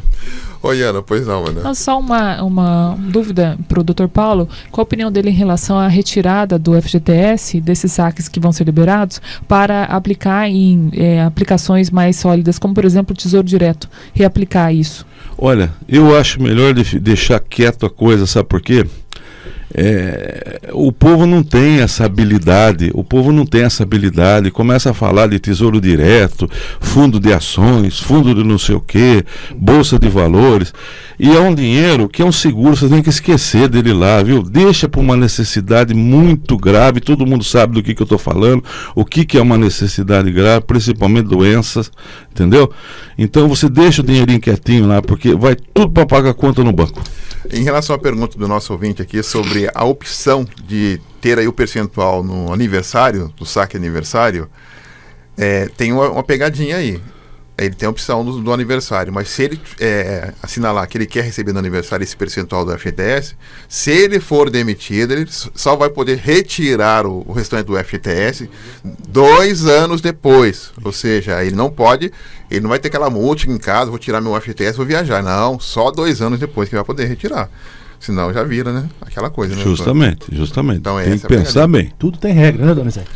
Oi, Ana, pois não, Ana. Só uma dúvida para o Dr. Paulo. Qual a opinião dele em relação à retirada do FGTS, desses saques que vão ser liberados, para aplicar em aplicações mais sólidas, como, por exemplo, o Tesouro Direto, reaplicar isso? Olha, eu acho melhor deixar quieto a coisa, sabe por quê? O povo não tem essa habilidade, começa a falar de tesouro direto, fundo de ações, fundo de não sei o que, bolsa de valores, e é um dinheiro que é um seguro, você tem que esquecer dele lá, viu? Deixa para uma necessidade muito grave, todo mundo sabe do que eu estou falando, o que é uma necessidade grave, principalmente doenças, entendeu? Então você deixa o dinheirinho quietinho lá, porque vai tudo para pagar a conta no banco. Em relação à pergunta do nosso ouvinte aqui sobre a opção de ter aí o percentual no aniversário, do saque aniversário, tem uma pegadinha aí. Ele tem a opção do aniversário, mas se ele assinalar que ele quer receber no aniversário esse percentual do FGTS, se ele for demitido, ele só vai poder retirar o restante do FGTS 2 anos depois. Ou seja, ele não vai ter aquela multa em casa, vou tirar meu FGTS, vou viajar. Não, só 2 anos depois que vai poder retirar. Senão já vira, né? Aquela coisa, né? Justamente. Então, tem que pensar bem. Tudo tem regra, né, Donizete?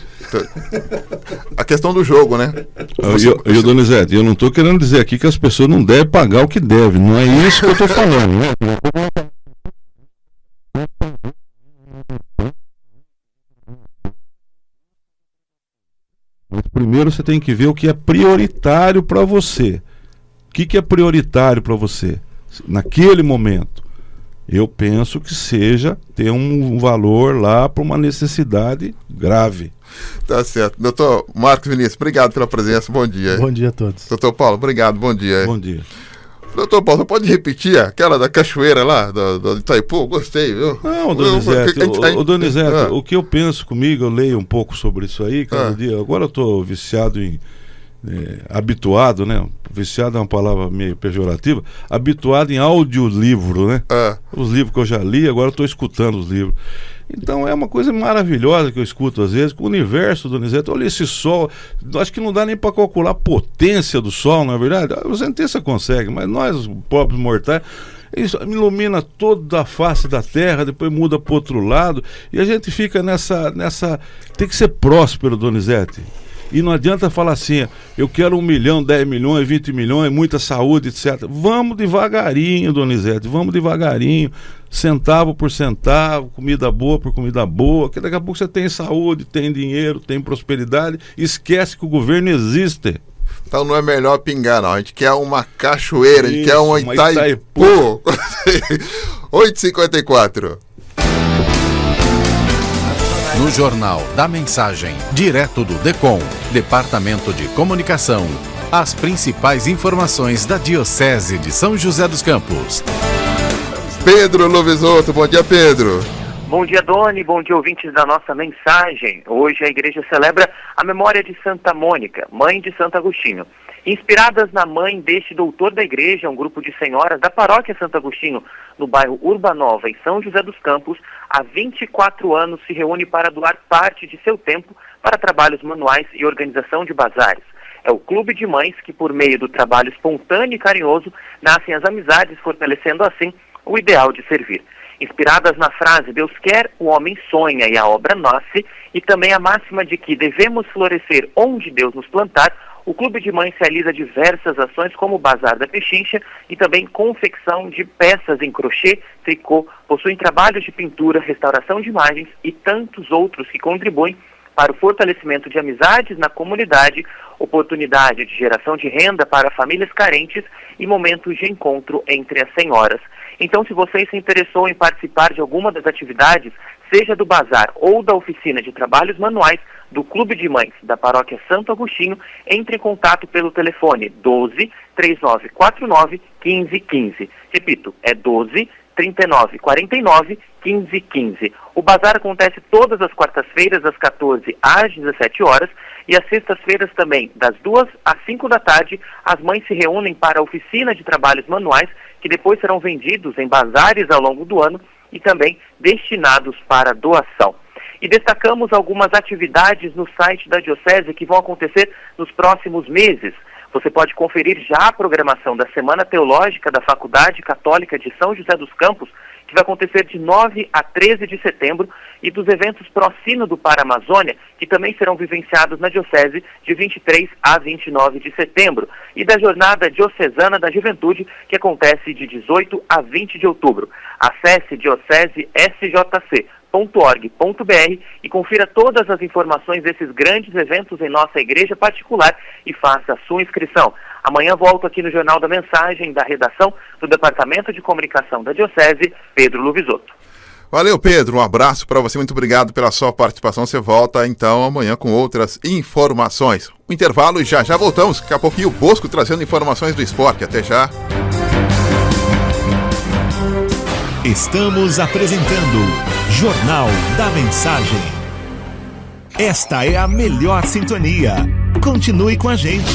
A questão do jogo, né? Eu Donizete, eu não estou querendo dizer aqui que as pessoas não devem pagar o que devem. Não é isso que eu estou falando, né? Mas primeiro você tem que ver o que é prioritário para você. O que é prioritário para você naquele momento? Eu penso que seja ter um valor lá para uma necessidade grave. Tá certo. Doutor Marcos Vinícius, obrigado pela presença, bom dia. Bom dia a todos. Doutor Paulo, obrigado, bom dia. Bom dia. Doutor Paulo, você pode repetir aquela da cachoeira lá, do Itaipu? Gostei, viu? Não, Donizete, Donizete, o que eu penso comigo, eu leio um pouco sobre isso aí, cada dia. Agora eu estou viciado em... habituado, né? Viciado é uma palavra meio pejorativa. Habituado em audiolivro, né? Os livros que eu já li, agora eu estou escutando os livros. Então é uma coisa maravilhosa que eu escuto às vezes, com o universo, Donizete. Olha esse sol, acho que não dá nem para calcular a potência do sol, não é verdade? O cientista consegue, mas nós, os pobres mortais, isso ilumina toda a face da terra, depois muda para o outro lado, e a gente fica nessa... Tem que ser próspero, Donizete. E não adianta falar assim, eu quero 1 milhão, 10 milhões, 20 milhões, muita saúde, etc. Vamos devagarinho, Donizete, vamos devagarinho, centavo por centavo, comida boa por comida boa, que daqui a pouco você tem saúde, tem dinheiro, tem prosperidade, esquece que o governo existe. Então não é melhor pingar, não. A gente quer uma cachoeira, a gente quer uma Itaipu. 8h54. No Jornal da Mensagem, direto do DECOM, Departamento de Comunicação, as principais informações da Diocese de São José dos Campos. Pedro Lovisotto, bom dia, Pedro. Bom dia, Doni, bom dia, ouvintes da nossa mensagem. Hoje a igreja celebra a memória de Santa Mônica, mãe de Santo Agostinho. Inspiradas na mãe deste doutor da igreja, um grupo de senhoras da paróquia Santo Agostinho, no bairro Urbanova, em São José dos Campos, há 24 anos se reúne para doar parte de seu tempo para trabalhos manuais e organização de bazares. É o clube de mães que, por meio do trabalho espontâneo e carinhoso, nascem as amizades, fortalecendo assim o ideal de servir. Inspiradas na frase Deus quer, o homem sonha e a obra nasce, e também a máxima de que devemos florescer onde Deus nos plantar, o Clube de Mães realiza diversas ações como o Bazar da Pechincha e também confecção de peças em crochê, tricô, possuem trabalhos de pintura, restauração de imagens e tantos outros que contribuem para o fortalecimento de amizades na comunidade, oportunidade de geração de renda para famílias carentes e momentos de encontro entre as senhoras. Então, se você se interessou em participar de alguma das atividades, seja do bazar ou da oficina de trabalhos manuais, do Clube de Mães da Paróquia Santo Agostinho, entre em contato pelo telefone 12 3949 1515. Repito, é 12 3949 1515. O bazar acontece todas as quartas-feiras, das 14 às 17 horas, e às sextas-feiras também, das 2 às 5 da tarde, as mães se reúnem para a oficina de trabalhos manuais, que depois serão vendidos em bazares ao longo do ano e também destinados para doação. E destacamos algumas atividades no site da Diocese que vão acontecer nos próximos meses. Você pode conferir já a programação da Semana Teológica da Faculdade Católica de São José dos Campos, que vai acontecer de 9 a 13 de setembro, e dos eventos Pró-Sínodo para a Amazônia, que também serão vivenciados na Diocese de 23 a 29 de setembro, e da Jornada Diocesana da Juventude, que acontece de 18 a 20 de outubro. Acesse diocesesjc.org.br e confira todas as informações desses grandes eventos em nossa igreja particular e faça a sua inscrição. Amanhã volto aqui no Jornal da Mensagem, da redação do Departamento de Comunicação da Diocese, Pedro Luvisotto. Valeu, Pedro. Um abraço para você. Muito obrigado pela sua participação. Você volta, então, amanhã com outras informações. O intervalo e já voltamos. Daqui a pouquinho o Bosco trazendo informações do esporte. Até já. Estamos apresentando Jornal da Mensagem. Esta é a melhor sintonia. Continue com a gente.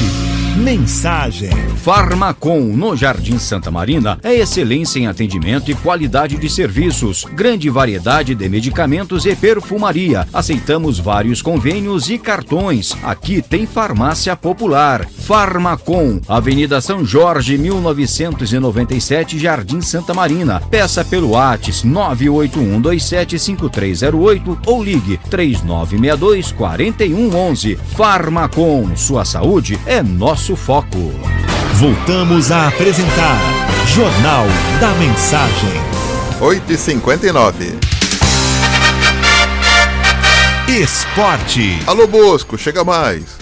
Mensagem. Farmacom, no Jardim Santa Marina, é excelência em atendimento e qualidade de serviços. Grande variedade de medicamentos e perfumaria. Aceitamos vários convênios e cartões. Aqui tem farmácia popular. Farmacom, Avenida São Jorge, 1997, Jardim Santa Marina. Peça pelo WhatsApp 981275308 ou ligue 3962-4111. Farmacom, sua saúde é nosso foco. Voltamos a apresentar Jornal da Mensagem. 8h59. Esporte. Alô, Bosco, chega mais.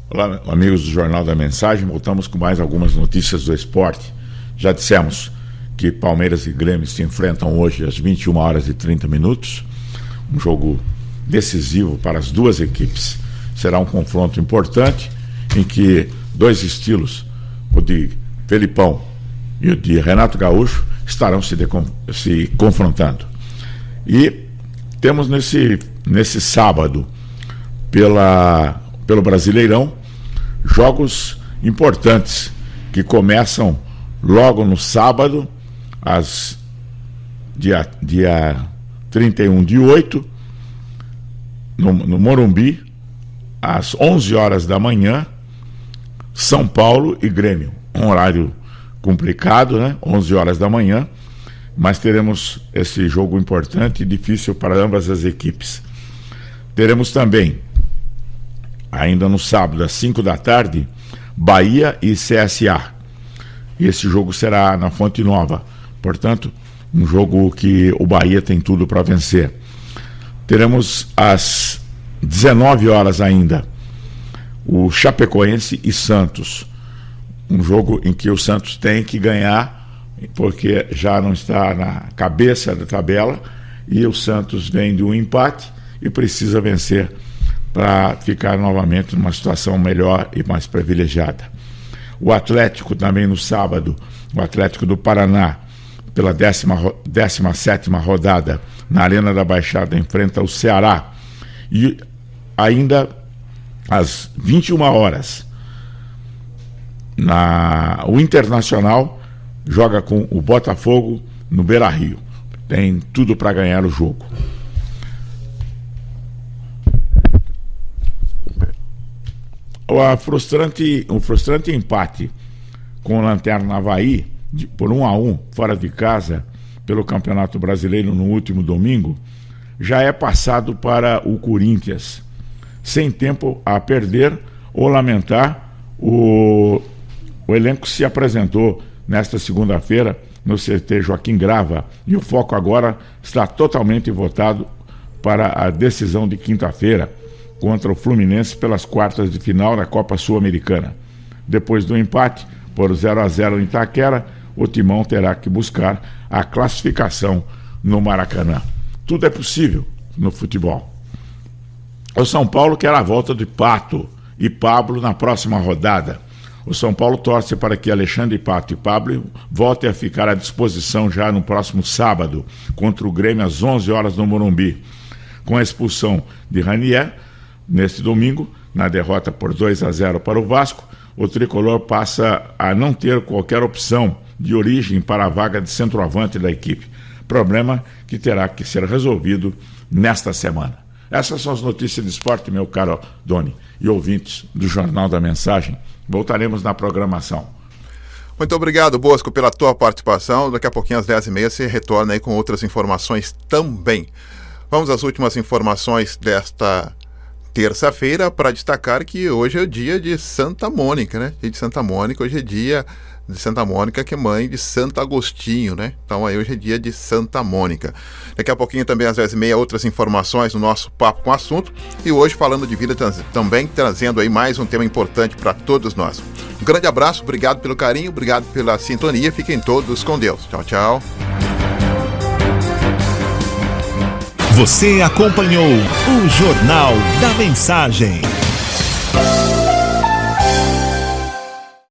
Olá, amigos do Jornal da Mensagem. Voltamos com mais algumas notícias do esporte. Já dissemos que Palmeiras e Grêmio se enfrentam hoje às 21h30. Um jogo decisivo para as duas equipes. Será um confronto importante em que dois estilos, o de Felipão e o de Renato Gaúcho, estarão se confrontando. E temos nesse sábado, pelo Brasileirão, jogos importantes que começam logo no sábado, dia 31/8, no Morumbi, às 11h da manhã, São Paulo e Grêmio. Um horário complicado, né? 11h da manhã, mas teremos esse jogo importante e difícil para ambas as equipes. Teremos também, ainda no sábado, às 5 da tarde, Bahia e CSA. E esse jogo será na Fonte Nova. Portanto, um jogo que o Bahia tem tudo para vencer. Teremos às 19h ainda o Chapecoense e Santos. Um jogo em que o Santos tem que ganhar, porque já não está na cabeça da tabela, e o Santos vem de um empate e precisa vencer para ficar novamente numa situação melhor e mais privilegiada. O Atlético também no sábado, o Atlético do Paraná, pela 17ª rodada, na Arena da Baixada, enfrenta o Ceará. E ainda às 21h, o Internacional joga com o Botafogo no Beira-Rio. Tem tudo para ganhar o jogo. O frustrante empate com o Lanterna Avaí, por 1-1, fora de casa, pelo Campeonato Brasileiro no último domingo, já é passado para o Corinthians, sem tempo a perder ou lamentar. O elenco se apresentou nesta segunda-feira no CT Joaquim Grava, e o foco agora está totalmente voltado para a decisão de quinta-feira contra o Fluminense pelas quartas de final da Copa Sul-Americana. Depois do empate por 0-0 em Itaquera, o Timão terá que buscar a classificação no Maracanã. Tudo é possível no futebol. O São Paulo quer a volta de Pato e Pablo na próxima rodada. O São Paulo torce para que Alexandre Pato e Pablo voltem a ficar à disposição já no próximo sábado, contra o Grêmio às 11 horas no Morumbi. Com a expulsão de Ranier, neste domingo, na derrota por 2-0 para o Vasco, o tricolor passa a não ter qualquer opção de origem para a vaga de centroavante da equipe. Problema que terá que ser resolvido nesta semana. Essas são as notícias de esporte, meu caro Doni e ouvintes do Jornal da Mensagem. Voltaremos na programação. Muito obrigado, Bosco, pela tua participação. Daqui a pouquinho, às 10h30, você retorna aí com outras informações também. Vamos às últimas informações desta terça-feira para destacar que hoje é o dia de Santa Mônica, né? Dia de Santa Mônica, hoje é dia de Santa Mônica, que é mãe de Santo Agostinho, né? Então aí hoje é dia de Santa Mônica. Daqui a pouquinho também às 10h30 outras informações no nosso Papo com Assunto, e hoje falando de vida também trazendo aí mais um tema importante para todos nós. Um grande abraço, obrigado pelo carinho, obrigado pela sintonia, fiquem todos com Deus. Tchau, tchau. Você acompanhou o Jornal da Mensagem.